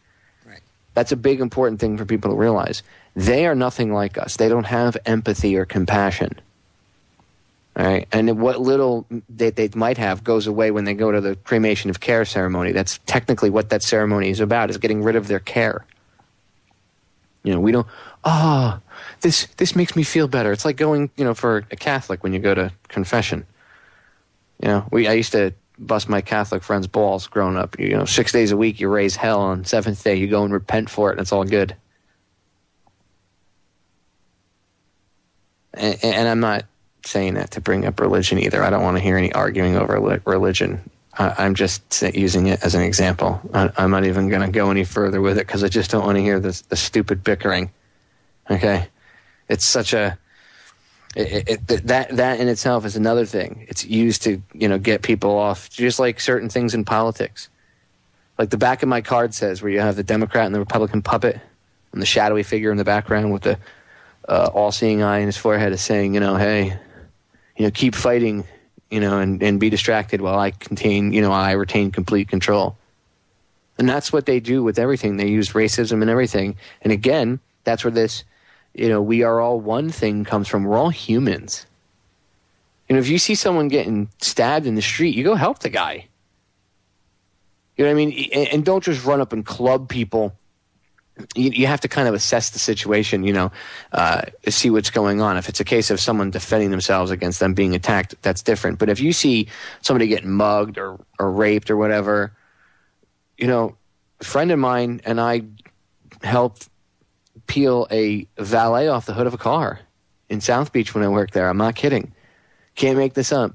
Right. That's a big important thing for people to realize. They are nothing like us. They don't have empathy or compassion. All right, and what little they might have goes away when they go to the cremation of care ceremony. That's technically what that ceremony is about, is getting rid of their care. We don't, this makes me feel better. It's like going, for a Catholic when you go to confession. I used to bust my Catholic friends' balls growing up. 6 days a week you raise hell, on seventh day you go and repent for it, and it's all good. And I'm not saying that to bring up religion either. I don't want to hear any arguing over religion. I'm just using it as an example. I'm not even going to go any further with it because I just don't want to hear the stupid bickering. Okay? It's such a... That in itself is another thing. It's used to, get people off, just like certain things in politics. Like the back of my card says, where you have the Democrat and the Republican puppet and the shadowy figure in the background with the all-seeing eye in his forehead is saying, hey... keep fighting, and be distracted while I retain complete control. And that's what they do with everything. They use racism and everything. And again, that's where this, we are all one thing comes from. We're all humans. If you see someone getting stabbed in the street, you go help the guy. You know what I mean? And don't just run up and club people. You have to kind of assess the situation, see what's going on. If it's a case of someone defending themselves against them being attacked, that's different. But if you see somebody getting mugged or raped or whatever, a friend of mine and I helped peel a valet off the hood of a car in South Beach when I worked there. I'm not kidding. Can't make this up.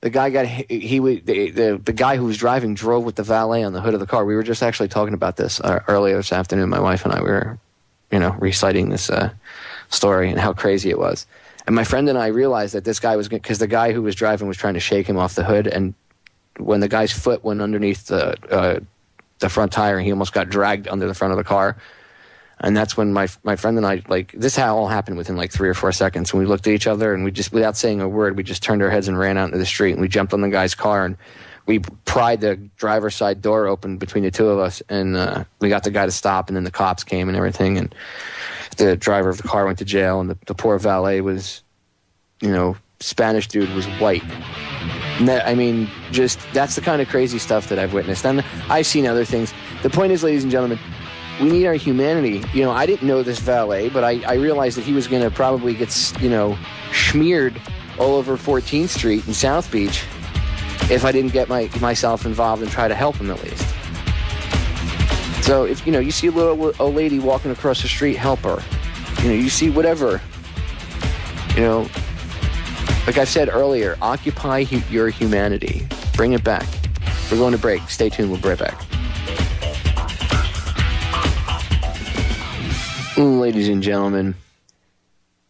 The guy the guy who was driving drove with the valet on the hood of the car. We were just actually talking about this earlier this afternoon. My wife and I were, reciting this story and how crazy it was. And my friend and I realized that this guy was, because the guy who was driving was trying to shake him off the hood, and when the guy's foot went underneath the front tire, he almost got dragged under the front of the car. And that's when my friend and I, like, this all happened within like 3 or 4 seconds. And we looked at each other and we just, without saying a word, we just turned our heads and ran out into the street. And we jumped on the guy's car and we pried the driver's side door open between the two of us. And we got the guy to stop, and then the cops came and everything. And the driver of the car went to jail, and the poor valet was, Spanish dude was white. And that's the kind of crazy stuff that I've witnessed. And I've seen other things. The point is, ladies and gentlemen, we need our humanity. I didn't know this valet, but I realized that he was going to probably get, smeared all over 14th Street in South Beach if I didn't get myself involved and try to help him at least. So if, you see a little old lady walking across the street, help her. You see whatever, like I said earlier, occupy your humanity. Bring it back. We're going to break. Stay tuned. We'll be right back. Ladies and gentlemen,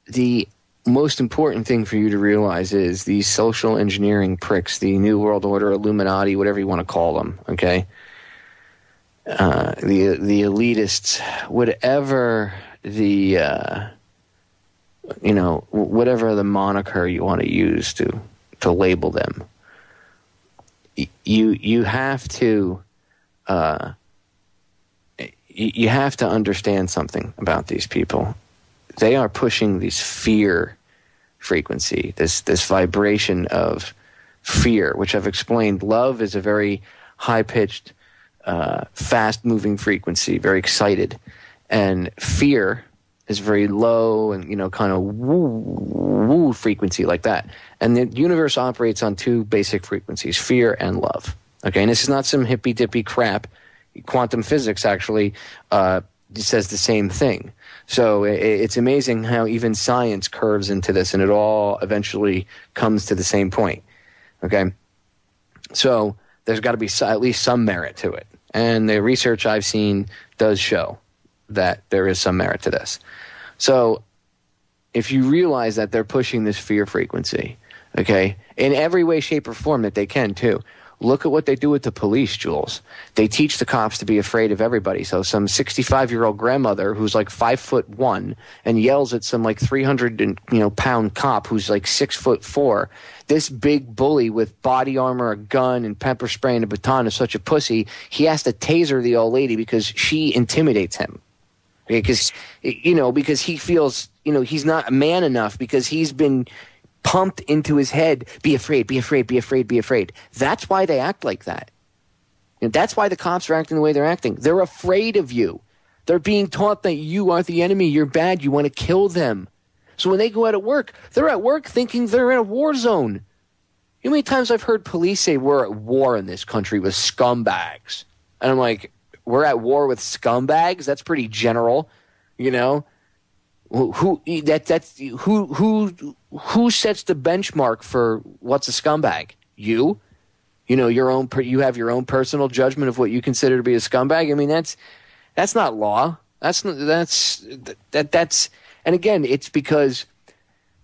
the most important thing for you to realize is these social engineering pricks, the New World Order, Illuminati, whatever you want to call them, okay? The elitists, whatever the, whatever the moniker you want to use to label them, you have to, you have to understand something about these people. They are pushing this fear frequency, this vibration of fear, which I've explained. Love is a very high-pitched, fast-moving frequency, very excited. And fear is very low and, kind of woo frequency like that. And the universe operates on two basic frequencies, fear and love. Okay, and this is not some hippy-dippy crap. Quantum physics actually says the same thing. So it's amazing how even science curves into this, and it all eventually comes to the same point. Okay? So there's got to be at least some merit to it. And the research I've seen does show that there is some merit to this. So if you realize that they're pushing this fear frequency, okay, in every way, shape, or form that they can, too. Look at what they do with the police, Jules. They teach the cops to be afraid of everybody. So some 65-year-old grandmother who's like 5'1" and yells at some like 300-pound cop who's like 6'4". This big bully with body armor, a gun, and pepper spray and a baton is such a pussy. He has to taser the old lady because she intimidates him. Okay, because he feels he's not a man enough because he's been pumped into his head, be afraid, be afraid, be afraid, be afraid. That's why they act like that. And that's why the cops are acting the way they're acting. They're afraid of you. They're being taught that you are the enemy, you're bad, you want to kill them. So when they go out at work, they're at work thinking they're in a war zone. You know how many times I've heard police say we're at war in this country with scumbags? And I'm like, we're at war with scumbags? That's pretty general, Who sets the benchmark for what's a scumbag? You? You have your own personal judgment of what you consider to be a scumbag. I mean, that's not law. That's and again, it's because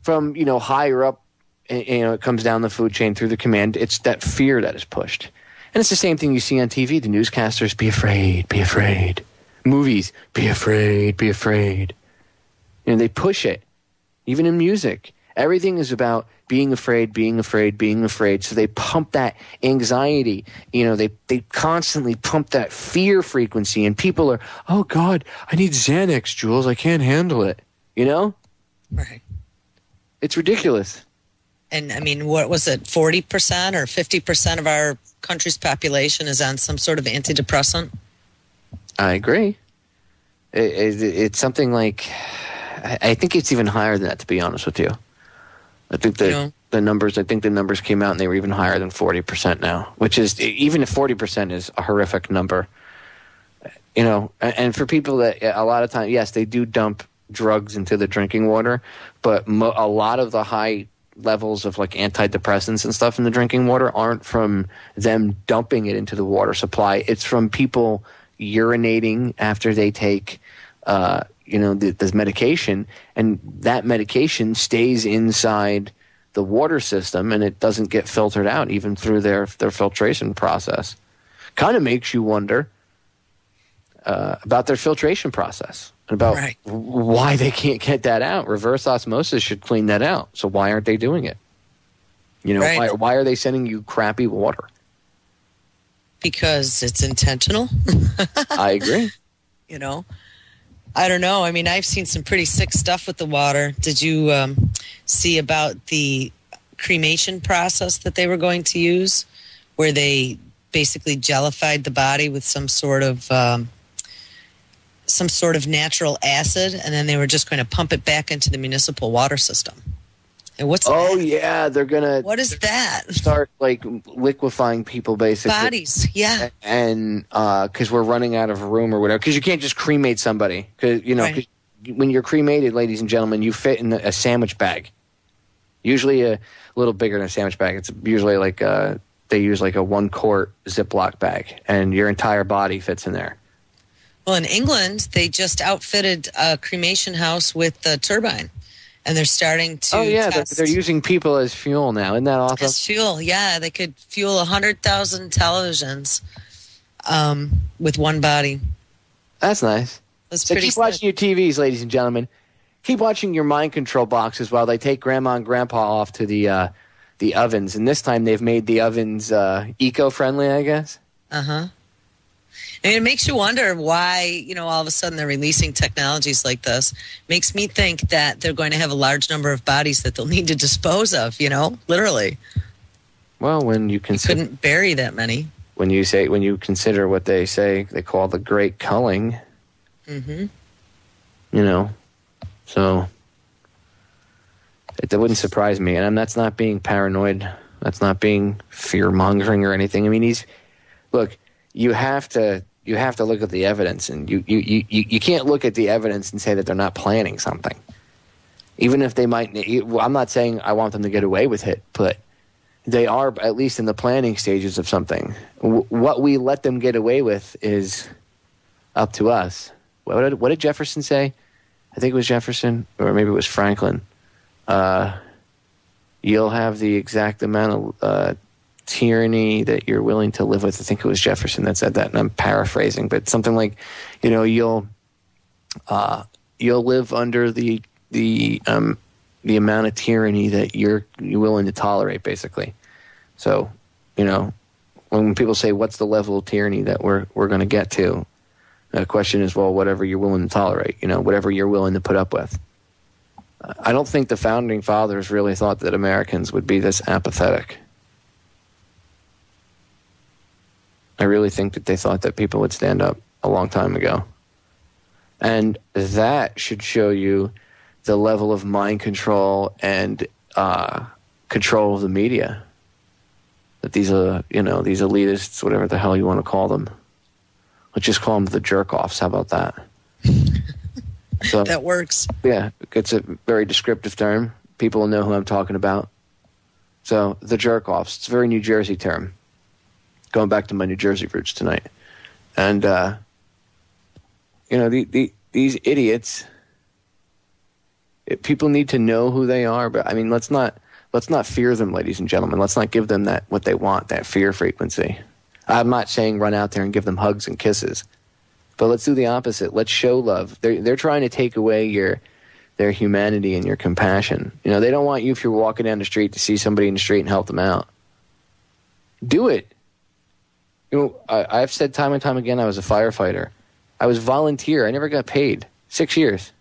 from higher up, it comes down the food chain through the command. It's that fear that is pushed, and it's the same thing you see on TV. The newscasters: be afraid, be afraid. Movies: be afraid, be afraid. They push it. Even in music, everything is about being afraid, being afraid, being afraid. So they pump that anxiety. They constantly pump that fear frequency, and people are, oh God, I need Xanax, Jules. I can't handle it. Right. It's ridiculous. And I mean, what was it? 40% or 50% of our country's population is on some sort of antidepressant. I agree. It's something like. I think it's even higher than that, to be honest with you. I think the numbers came out and they were even higher than 40% now, which is, even if 40% is a horrific number, and for people that a lot of times, yes, they do dump drugs into the drinking water, but a lot of the high levels of like antidepressants and stuff in the drinking water aren't from them dumping it into the water supply. It's from people urinating after they take, this medication, and that medication stays inside the water system and it doesn't get filtered out even through their filtration process. Kind of makes you wonder. about their filtration process, about why they can't get that out. Reverse osmosis should clean that out. So why aren't they doing it? You know, why are they sending you crappy water? Because it's intentional. I agree. You know, I don't know. I mean, I've seen some pretty sick stuff with the water. Did you see about the cremation process that they were going to use, where they basically jellified the body with some sort of natural acid, and then they were just going to pump it back into the municipal water system? And what's that? Yeah, they're gonna. What is that? Start like liquefying people, basically. Bodies, yeah. And because we're running out of room or whatever, because you can't just cremate somebody. Because cause when you're cremated, ladies and gentlemen, you fit in a sandwich bag. Usually a little bigger than a sandwich bag. It's usually like they use like a 1-quart Ziploc bag, and your entire body fits in there. Well, in England, they just outfitted a cremation house with a turbine. And they're starting to test. They're using people as fuel now. Isn't that awesome? As fuel, yeah. They could fuel 100,000 televisions with one body. That's nice. That's so pretty keep watching your TVs, ladies and gentlemen. Keep watching your mind control boxes while they take Grandma and Grandpa off to the ovens. And this time they've made the ovens eco-friendly, I guess. Uh-huh. And it makes you wonder why, all of a sudden they're releasing technologies like this. Makes me think that they're going to have a large number of bodies that they'll need to dispose of, literally. Well, when you consider... You couldn't bury that many. When you consider what they say they call the great culling. Mm-hmm. So that wouldn't surprise me. And that's not being paranoid. That's not being fear-mongering or anything. I mean, look, you have to look at the evidence, and you can't look at the evidence and say that they're not planning something. Even if they might, I'm not saying I want them to get away with it, but they are at least in the planning stages of something. What we let them get away with is up to us. What did Jefferson say? I think it was Jefferson, or maybe it was Franklin. You'll have the exact amount of tyranny that you're willing to live with. I think it was Jefferson that said that, and I'm paraphrasing, but something like, you'll live under the amount of tyranny that you're willing to tolerate, basically. So, when people say, what's the level of tyranny that we're going to get to? The question is, well, whatever you're willing to tolerate, whatever you're willing to put up with. I don't think the founding fathers really thought that Americans would be this apathetic. I really think that they thought that people would stand up a long time ago. And that should show you the level of mind control and control of the media. That these elitists, whatever the hell you want to call them. Let's just call them the jerk-offs. How about that? So, that works. Yeah, it's a very descriptive term. People will know who I'm talking about. So, the jerk-offs. It's a very New Jersey term. Going back to my New Jersey roots tonight. And, these idiots, people need to know who they are. But, I mean, let's not fear them, ladies and gentlemen. Let's not give them what they want, that fear frequency. I'm not saying run out there and give them hugs and kisses. But let's do the opposite. Let's show love. They're trying to take away their humanity and your compassion. They don't want you, if you're walking down the street, to see somebody in the street and help them out. Do it. I've said time and time again, I was a firefighter. I was volunteer. I never got paid. 6 years.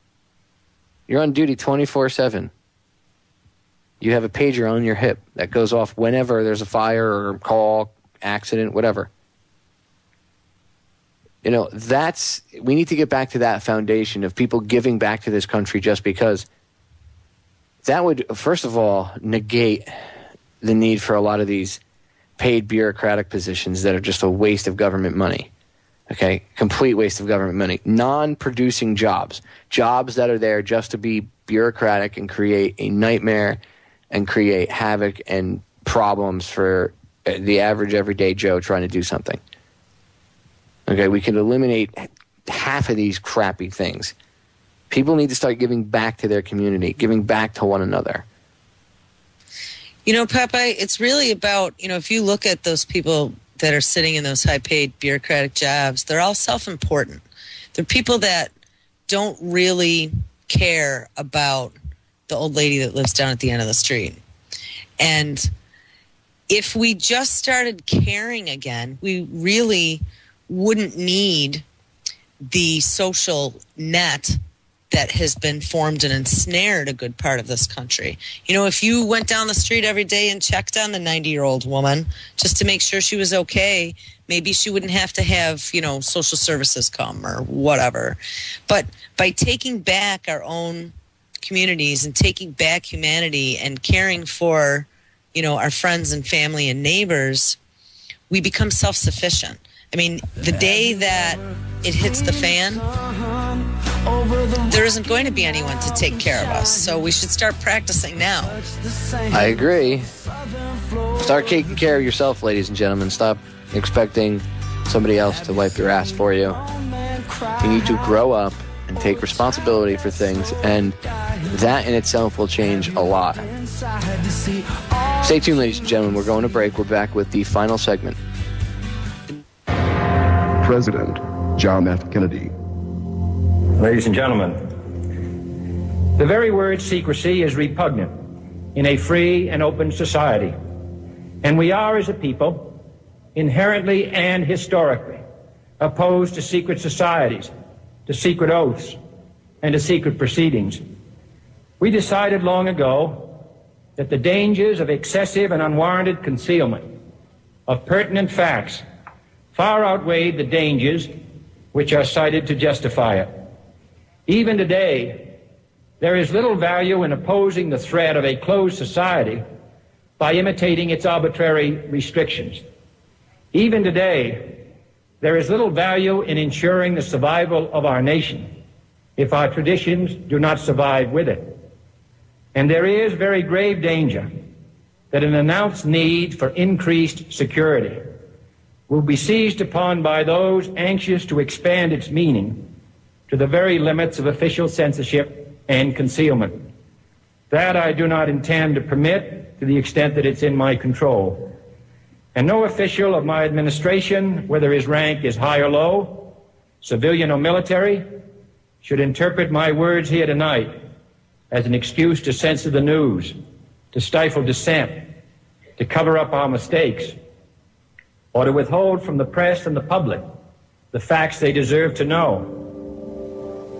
You're on duty 24/7. You have a pager on your hip that goes off whenever there's a fire or call, accident, whatever. We need to get back to that foundation of people giving back to this country just because. That would, first of all, negate the need for a lot of these paid bureaucratic positions that are just a waste of government money. Okay? Complete waste of government money. Non-producing jobs. Jobs that are there just to be bureaucratic and create a nightmare and create havoc and problems for the average everyday Joe trying to do something. Okay, we can eliminate half of these crappy things. People need to start giving back to their community, giving back to one another. Popeye, it's really about, if you look at those people that are sitting in those high-paid bureaucratic jobs, they're all self-important. They're people that don't really care about the old lady that lives down at the end of the street. And if we just started caring again, we really wouldn't need the social net that has been formed and ensnared a good part of this country. You know, if you went down the street every day and checked on the 90-year-old woman just to make sure she was okay, maybe she wouldn't have to have, you know, social services come or whatever. But by taking back our own communities and taking back humanity and caring for, you know, our friends and family and neighbors, we become self-sufficient. I mean, the day that it hits the fan, there isn't going to be anyone to take care of us. So we should start practicing now. I agree. Start taking care of yourself, ladies and gentlemen. Stop expecting somebody else to wipe your ass for you. You need to grow up and take responsibility for things, and that in itself will change a lot. Stay tuned, ladies and gentlemen. We're going to break. We're back with the final segment. President John F. Kennedy. Ladies and gentlemen, the very word secrecy is repugnant in a free and open society. And we are, as a people, inherently and historically opposed to secret societies, to secret oaths, and to secret proceedings. We decided long ago that the dangers of excessive and unwarranted concealment of pertinent facts far outweighed the dangers which are cited to justify it. Even today, there is little value in opposing the threat of a closed society by imitating its arbitrary restrictions. Even today, there is little value in ensuring the survival of our nation if our traditions do not survive with it. And there is very grave danger that an announced need for increased security will be seized upon by those anxious to expand its meaning to the very limits of official censorship and concealment. That I do not intend to permit to the extent that it's in my control. And no official of my administration, whether his rank is high or low, civilian or military, should interpret my words here tonight as an excuse to censor the news, to stifle dissent, to cover up our mistakes, or to withhold from the press and the public the facts they deserve to know.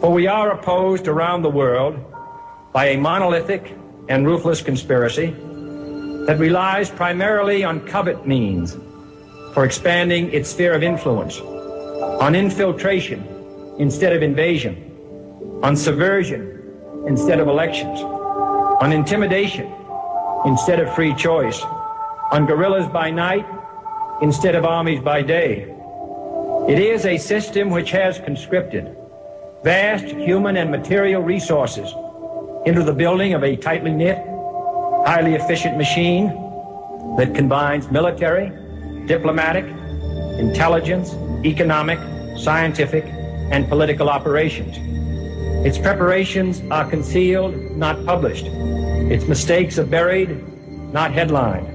For we are opposed around the world by a monolithic and ruthless conspiracy that relies primarily on covert means for expanding its sphere of influence, on infiltration instead of invasion, on subversion instead of elections, on intimidation instead of free choice, on guerrillas by night instead of armies by day. It is a system which has conscripted vast human and material resources into the building of a tightly knit, highly efficient machine that combines military, diplomatic, intelligence, economic, scientific, and political operations. Its preparations are concealed, not published. Its mistakes are buried, not headlined.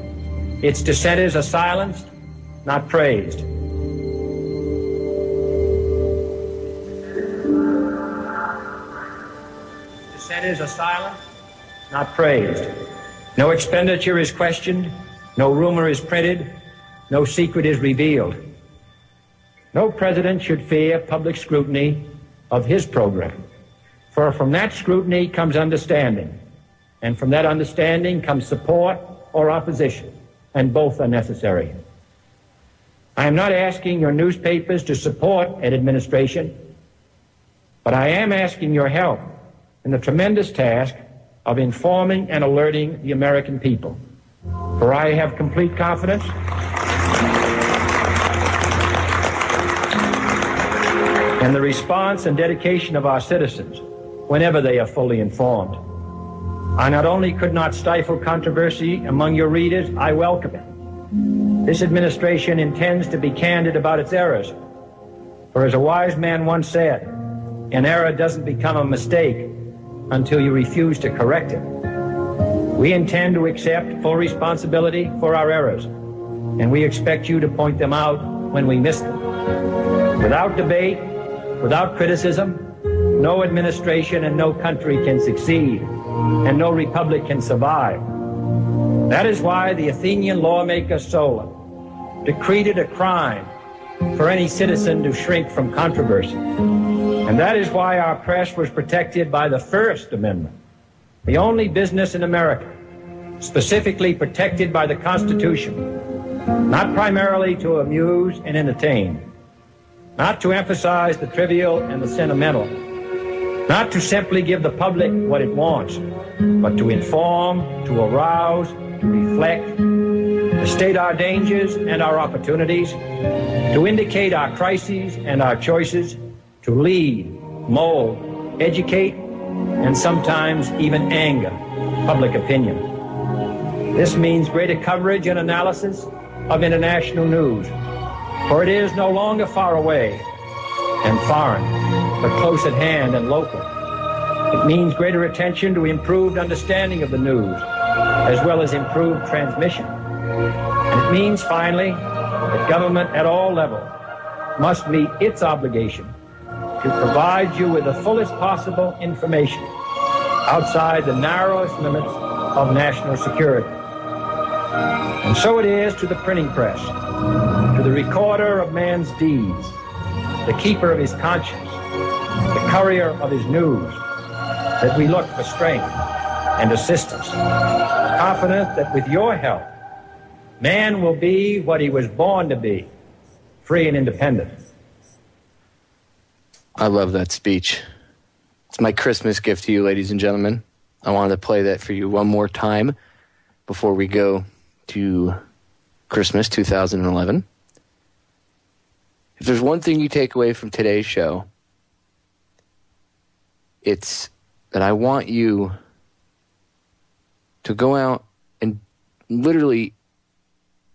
Its dissenters are silenced, not praised. Dissenters are silent, not praised. No expenditure is questioned, no rumor is printed, no secret is revealed. No president should fear public scrutiny of his program, for from that scrutiny comes understanding, and from that understanding comes support or opposition, and both are necessary. I am not asking your newspapers to support an administration, but I am asking your help in the tremendous task of informing and alerting the American people. For I have complete confidence in the response and dedication of our citizens whenever they are fully informed. I not only could not stifle controversy among your readers, I welcome it. This administration intends to be candid about its errors. For as a wise man once said, an error doesn't become a mistake until you refuse to correct it. We intend to accept full responsibility for our errors, and we expect you to point them out when we miss them. Without debate, Without criticism, no administration and no country can succeed, and no republic can survive. That is why the Athenian lawmaker Solon decreed it a crime for any citizen to shrink from controversy. And that is why our press was protected by the First Amendment, the only business in America specifically protected by the Constitution, not primarily to amuse and entertain, not to emphasize the trivial and the sentimental, not to simply give the public what it wants, but to inform, to arouse, to reflect, to state our dangers and our opportunities, to indicate our crises and our choices, to lead, mold, educate, and sometimes even anger public opinion. This means greater coverage and analysis of international news, for it is no longer far away and foreign, but close at hand and local. It means greater attention to improved understanding of the news, as well as improved transmission. And it means, finally, that government at all levels must meet its obligation to provide you with the fullest possible information outside the narrowest limits of national security. And so it is to the printing press, to the recorder of man's deeds, the keeper of his conscience, the courier of his news, that we look for strength and assistance, confident that with your help, man will be what he was born to be, free and independent. I love that speech. It's my Christmas gift to you, ladies and gentlemen. I wanted to play that for you one more time before we go to Christmas 2011. If there's one thing you take away from today's show, it's that I want you to go out and literally,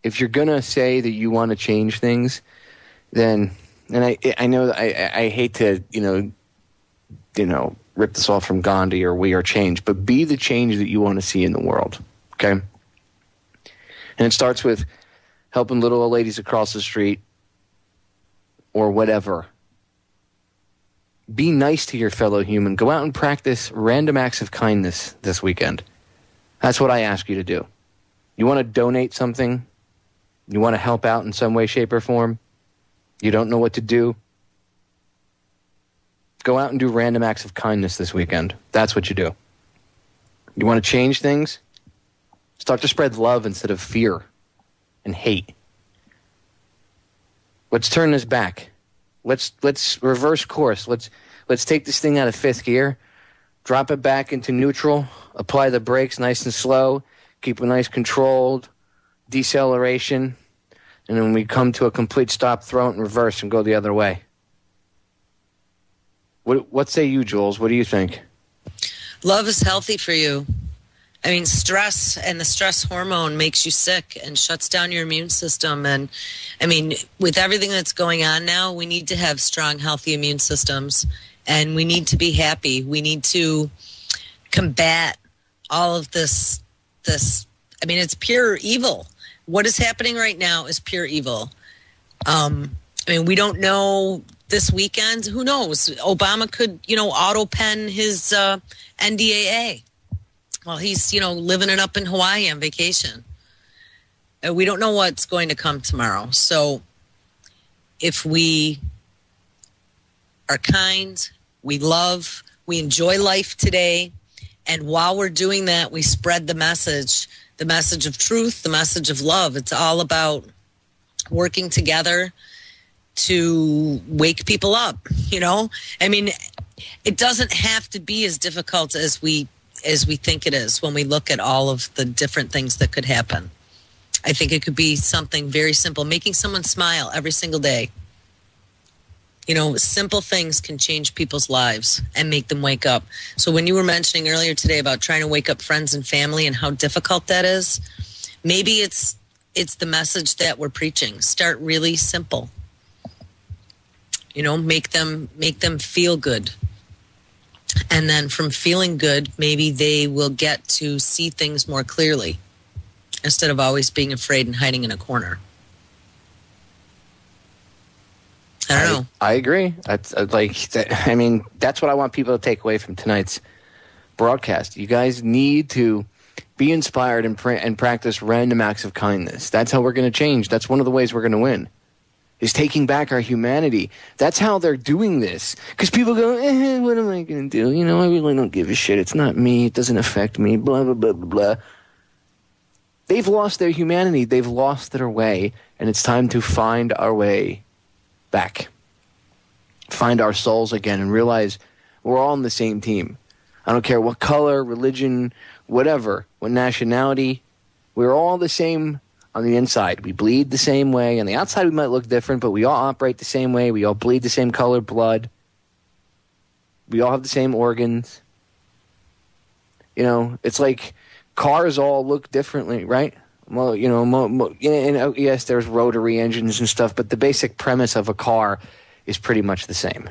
if you're going to say that you want to change things, then, and I know that I hate to, rip this off from Gandhi or We Are Change, but be the change that you want to see in the world, okay? And it starts with helping little old ladies across the street or whatever. Be nice to your fellow human. Go out and practice random acts of kindness this weekend. That's what I ask you to do. You want to donate something? You want to help out in some way, shape, or form? You don't know what to do? Go out and do random acts of kindness this weekend. That's what you do. You want to change things? Start to spread love instead of fear and hate. Let's turn this back. Let's reverse course. Let's take this thing out of fifth gear, drop it back into neutral, apply the brakes nice and slow, keep a nice controlled deceleration, and then when we come to a complete stop, throw it in reverse and go the other way. What say you, Jules? What do you think? Love is healthy for you. I mean, stress and the stress hormone makes you sick and shuts down your immune system. And I mean, with everything that's going on now, we need to have strong, healthy immune systems, and we need to be happy. We need to combat all of this. I mean, it's pure evil. What is happening right now is pure evil. I mean, we don't know this weekend. Who knows? Obama could, auto pen his NDAA. Well, he's, living it up in Hawaii on vacation. We don't know what's going to come tomorrow. So if we are kind, we love, we enjoy life today, and while we're doing that, we spread the message of truth, the message of love. It's all about working together to wake people up, I mean, it doesn't have to be as difficult as we think it is when we look at all of the different things that could happen. I think it could be something very simple, making someone smile every single day. Simple things can change people's lives and make them wake up. So when you were mentioning earlier today about trying to wake up friends and family and how difficult that is, maybe it's the message that we're preaching. Start really simple. Make them feel good. And then from feeling good, maybe they will get to see things more clearly instead of always being afraid and hiding in a corner. I don't know. I agree. That's I mean, that's what I want people to take away from tonight's broadcast. You guys need to be inspired and practice random acts of kindness. That's how we're going to change. That's one of the ways we're going to win, is taking back our humanity. That's how they're doing this. Because people go, what am I going to do? You know, I really don't give a shit. It's not me. It doesn't affect me. Blah, blah, blah, blah, blah. They've lost their humanity. They've lost their way. And it's time to find our way back. Find our souls again and realize we're all on the same team. I don't care what color, religion, whatever, what nationality. We're all the same on the inside. We bleed the same way. On the outside, we might look different, but we all operate the same way. We all bleed the same color blood. We all have the same organs. You know, it's like cars all look differently, right? Well, you know, yes, there's rotary engines and stuff, but the basic premise of a car is pretty much the same.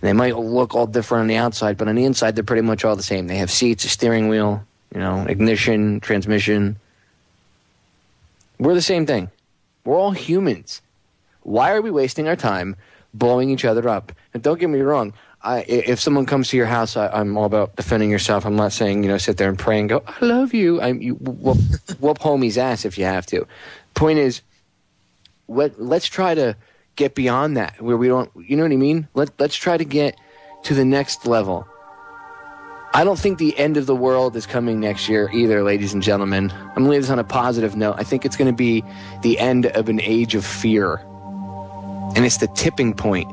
They might look all different on the outside, but on the inside, they're pretty much all the same. They have seats, a steering wheel, you know, ignition, transmission. We're the same thing. We're all humans. Why are we wasting our time blowing each other up? And don't get me wrong. If someone comes to your house, I'm all about defending yourself. I'm not saying, you know, sit there and pray and go, I love you. You whoop homie's ass if you have to. Point is, let's try to get beyond that, where we don't, you know what I mean? Let's try to get to the next level. I don't think the end of the world is coming next year either, ladies and gentlemen. I'm going to leave this on a positive note. I think it's going to be the end of an age of fear. And it's the tipping point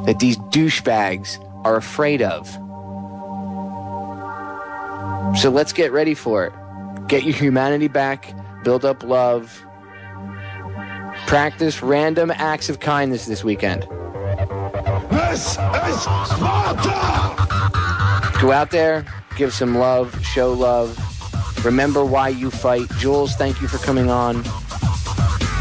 that these douchebags are afraid of. So let's get ready for it. Get your humanity back. Build up love. Practice random acts of kindness this weekend. This is Sparta! Go out there, give some love, show love. Remember why you fight. Jules, thank you for coming on.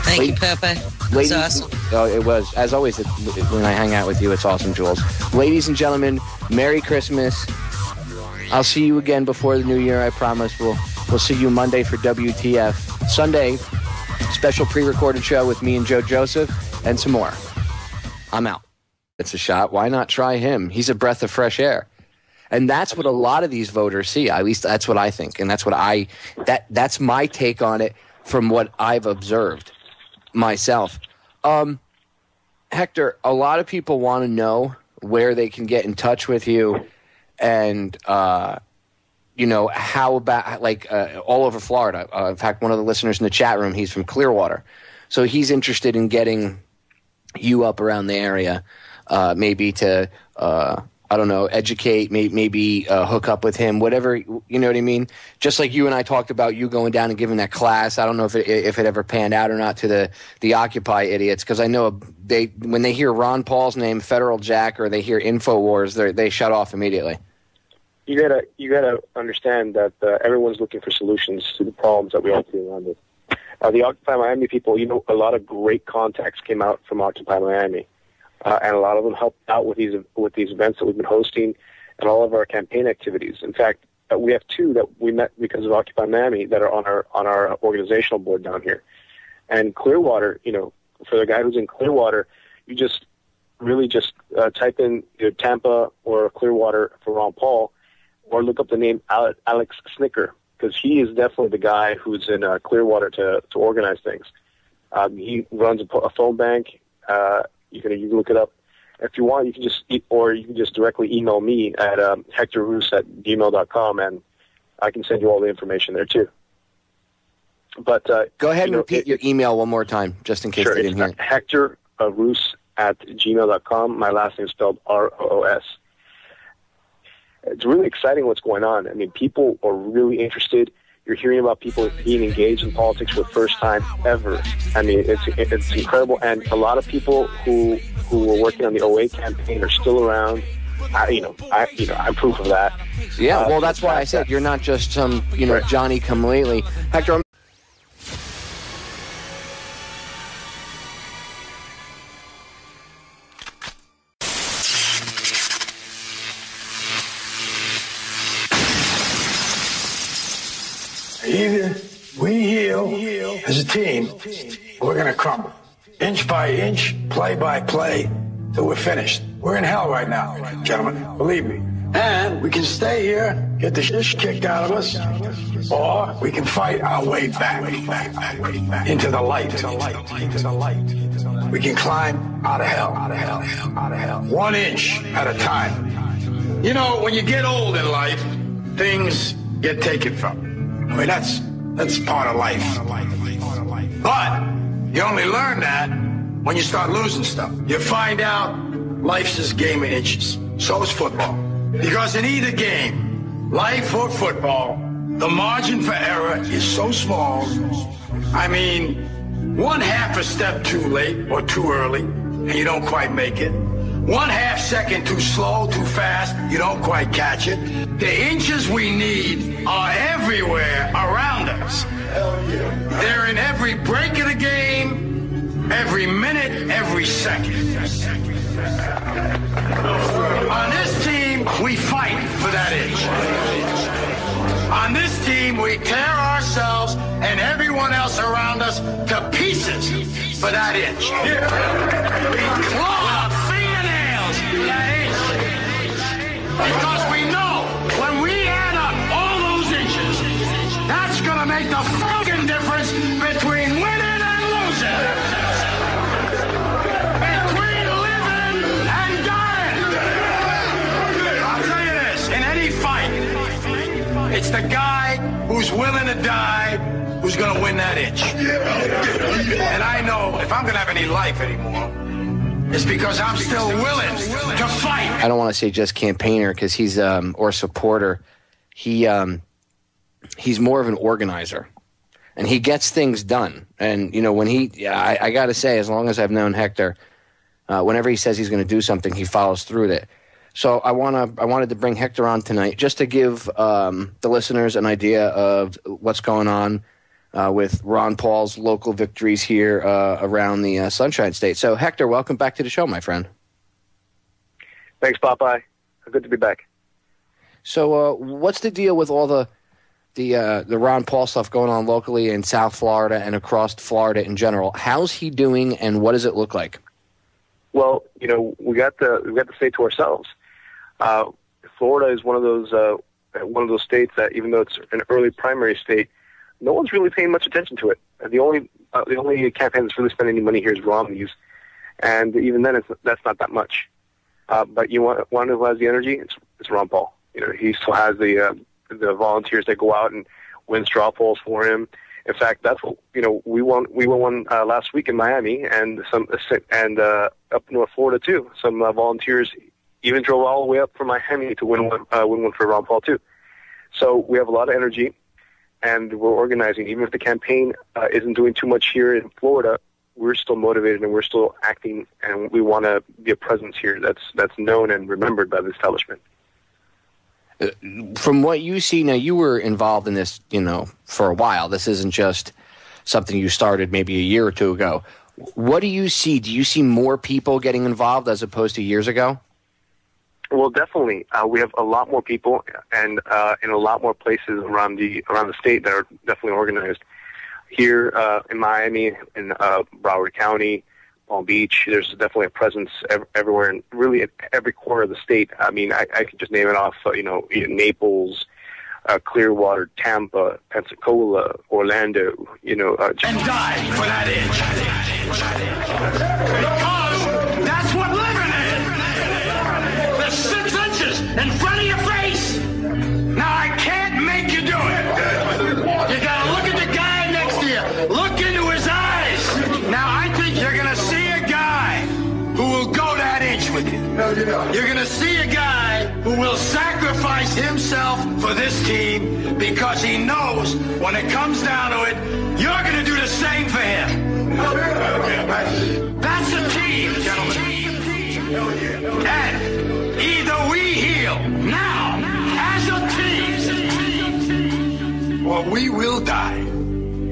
Thank you, Pepe. That's awesome. Oh, it was. As always, when I hang out with you, it's awesome, Jules. Ladies and gentlemen, Merry Christmas. I'll see you again before the new year, I promise. We'll see you Monday for WTF. Sunday, special pre-recorded show with me and Joe Joseph and some more. I'm out. It's a shot. Why not try him? He's a breath of fresh air. And that's what a lot of these voters see. At least that's what I think. And that's what that's my take on it from what I've observed myself. Hector, a lot of people want to know where they can get in touch with you and, you know, how about all over Florida. In fact, one of the listeners in the chat room, he's from Clearwater. So he's interested in getting you up around the area, maybe to, I don't know, educate, maybe hook up with him, whatever, you know what I mean? Just like you and I talked about you going down and giving that class. I don't know if it ever panned out or not to the Occupy idiots, because I know when they hear Ron Paul's name, Federal Jack, or they hear InfoWars, they shut off immediately. You gotta understand that everyone's looking for solutions to the problems that we all see around us. The Occupy Miami people, you know, a lot of great contacts came out from Occupy Miami. And a lot of them helped out with these events that we've been hosting and all of our campaign activities. In fact, we have two that we met because of Occupy Miami that are on our organizational board down here. And Clearwater, you know, for the guy who's in Clearwater, you just type in Tampa or Clearwater for Ron Paul, or look up the name Alex Snicker, because he is definitely the guy who's in Clearwater to organize things. He runs a phone bank. You can look it up. If you want, you can just directly email me at hectorroos@gmail.com, and I can send you all the information there too. But go ahead and repeat your email one more time, just in case you didn't hear it. hectorroos@gmail.com. My last name is spelled ROOS. It's really exciting what's going on. I mean, people are really interested. You're hearing about people being engaged in politics for the first time ever. I mean, it's incredible. And a lot of people who were working on the 08 campaign are still around. I'm proof of that. Yeah, well, that's why I said you're not just some, right. Johnny come lately. Hector, Either we heal as a team, or we're going to crumble. inch by inch, play by play, till we're finished. We're in hell right now, gentlemen, believe me. And we can stay here, get the shit kicked out of us, or we can fight our way back into the light. We can climb out of hell. 1 inch at a time. You know, when you get old in life, things get taken from you. I mean, that's part of life. But you only learn that when you start losing stuff. You find out life's this game of inches. So is football. Because in either game, life or football, the margin for error is so small. I mean, 1/2 a step too late or too early, and you don't quite make it. 1/2 second too slow, too fast, you don't quite catch it. The inches we need are everywhere around us. They're in every break of the game, every minute, every second. On this team, we fight for that inch. On this team, we tear ourselves and everyone else around us to pieces for that inch. We claw our fingernails for that inch. Because we know when we add up all those inches, that's going to make the fucking difference between winning and losing. Between living and dying. I'll tell you this, in any fight, it's the guy who's willing to die who's going to win that inch. And I know if I'm going to have any life anymore, it's because I'm still willing to fight. I don't want to say just campaigner because he's or supporter. He's more of an organizer, and he gets things done. And you know, when I got to say, as long as I've known Hector, whenever he says he's going to do something, he follows through with it. So I wanted to bring Hector on tonight just to give the listeners an idea of what's going on with Ron Paul's local victories here around the Sunshine State. So Hector, welcome back to the show, my friend. Thanks, Popeye. Good to be back. So what's the deal with all the Ron Paul stuff going on locally in South Florida and across Florida in general? How's he doing, and what does it look like? Well, you know, we got the state to ourselves. Florida is one of those states that, even though it's an early primary state, no one's really paying much attention to it. The only campaign that's really spending any money here is Romney's, and even then, that's not that much. But you want one who has the energy? It's Ron Paul. You know, he still has the volunteers that go out and win straw polls for him. In fact, that's what we won one last week in Miami, and up North Florida too. Some volunteers even drove all the way up from Miami to win one for Ron Paul too. So we have a lot of energy, and we're organizing. Even if the campaign isn't doing too much here in Florida, we're still motivated and we're still acting, and we want to be a presence here that's known and remembered by the establishment. From what you see now, you were involved in this, for a while. This isn't just something you started maybe a year or two ago. What do you see? Do you see more people getting involved as opposed to years ago? Well, definitely. We have a lot more people, and in a lot more places around the state that are definitely organized. Here in Miami, in Broward County, Palm Beach, there's definitely a presence everywhere, and really at every corner of the state. I mean, I could just name it off. Naples, Clearwater, Tampa, Pensacola, Orlando. And die for that inch. Because that's what living is. There's 6 inches in front of your face. Now I can't make you do it. You gotta look at the guy next to you. Look into his eyes. Now I think you're gonna see a guy who will go that inch with you. No, you're not. You're gonna see a guy who will sacrifice himself for this team because he knows when it comes down to it, you're gonna do the same for him. That's a team, gentlemen. And either we heal now as a team, or we will die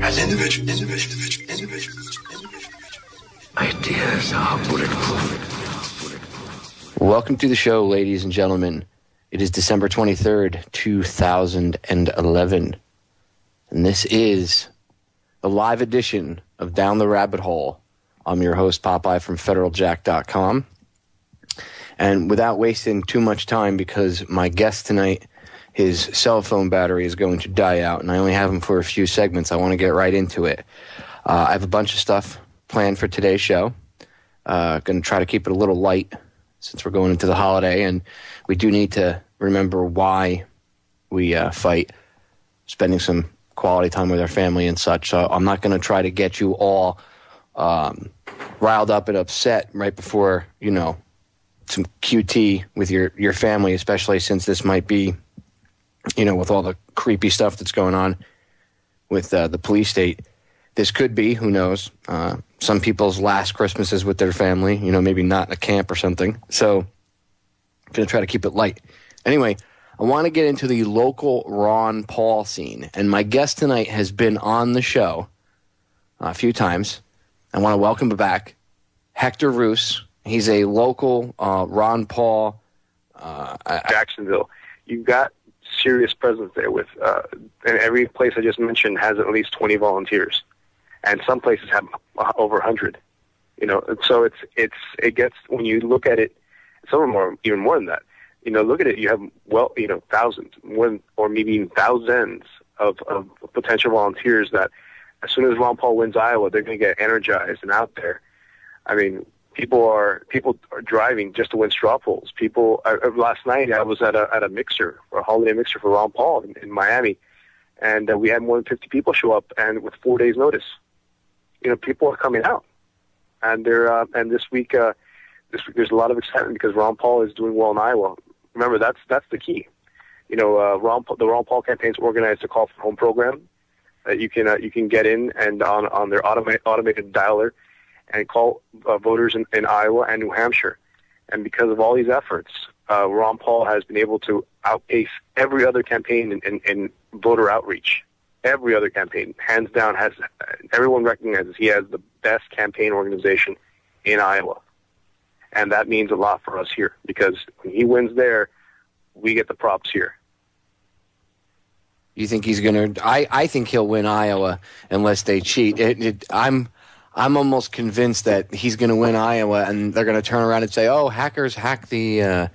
as individuals. Ideas are bulletproof. Welcome to the show, ladies and gentlemen. It is December 23rd, 2011. And this is a live edition of Down the Rabbit Hole I'm your host, Popeye from federaljack.com. And without wasting too much time, because my guest tonight, his cell phone battery is going to die out, and I only have him for a few segments. I want to get right into it. I have a bunch of stuff planned for today's show. Going to try to keep it a little light since we're going into the holiday, and we do need to remember why we fight, spending some quality time with our family and such. So I'm not going to try to get you all riled up and upset right before, you know, some QT with your family, especially since this might be, you know, with all the creepy stuff that's going on with the police state. This could be, who knows, some people's last Christmases with their family, you know, maybe not in a camp or something. So I'm going to try to keep it light. Anyway, I want to get into the local Ron Paul scene. And my guest tonight has been on the show a few times. I want to welcome back Hector Roos. He's a local Ron Paul. Jacksonville. You've got serious presence there with, and every place I just mentioned has at least 20 volunteers. And some places have over 100. You know, and so it gets, when you look at it, some of them are even more than that. You know, look at it, you have, well, you know, thousands, or maybe even thousands of potential volunteers that as soon as Ron Paul wins Iowa, they're going to get energized and out there. I mean, people are driving just to win straw polls. People, last night I was at a mixer, or a holiday mixer for Ron Paul in Miami, and we had more than 50 people show up, and with 4 days notice. You know, people are coming out, and they're and this week there's a lot of excitement because Ron Paul is doing well in Iowa. Remember, that's the key. You know, the Ron Paul campaign's organized a call for home program that you can get in and on their automated dialer and call voters in Iowa and New Hampshire. And because of all these efforts, Ron Paul has been able to outpace every other campaign in voter outreach. Every other campaign, hands down, everyone recognizes he has the best campaign organization in Iowa. And that means a lot for us here, because when he wins there, we get the props here. You think he's going to? I think he'll win Iowa unless they cheat. I'm almost convinced that he's going to win Iowa, and they're going to turn around and say, "Oh, hackers hacked the."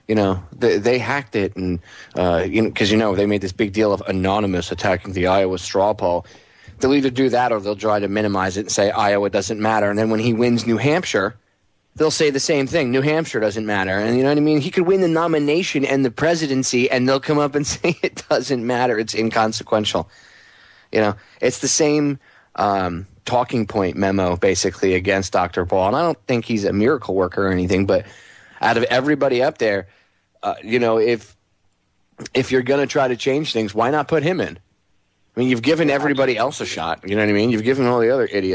You know, they hacked it, and because they made this big deal of Anonymous attacking the Iowa straw poll. They'll either do that or they'll try to minimize it and say Iowa doesn't matter. And then when he wins New Hampshire, they'll say the same thing. New Hampshire doesn't matter. And you know what I mean? He could win the nomination and the presidency, and they'll come up and say it doesn't matter. It's inconsequential. You know, it's the same talking point memo basically against Dr. Paul. And I don't think he's a miracle worker or anything, but out of everybody up there, if you're going to try to change things, why not put him in? I mean, you've given everybody else a shot. You know what I mean? You've given all the other idiots.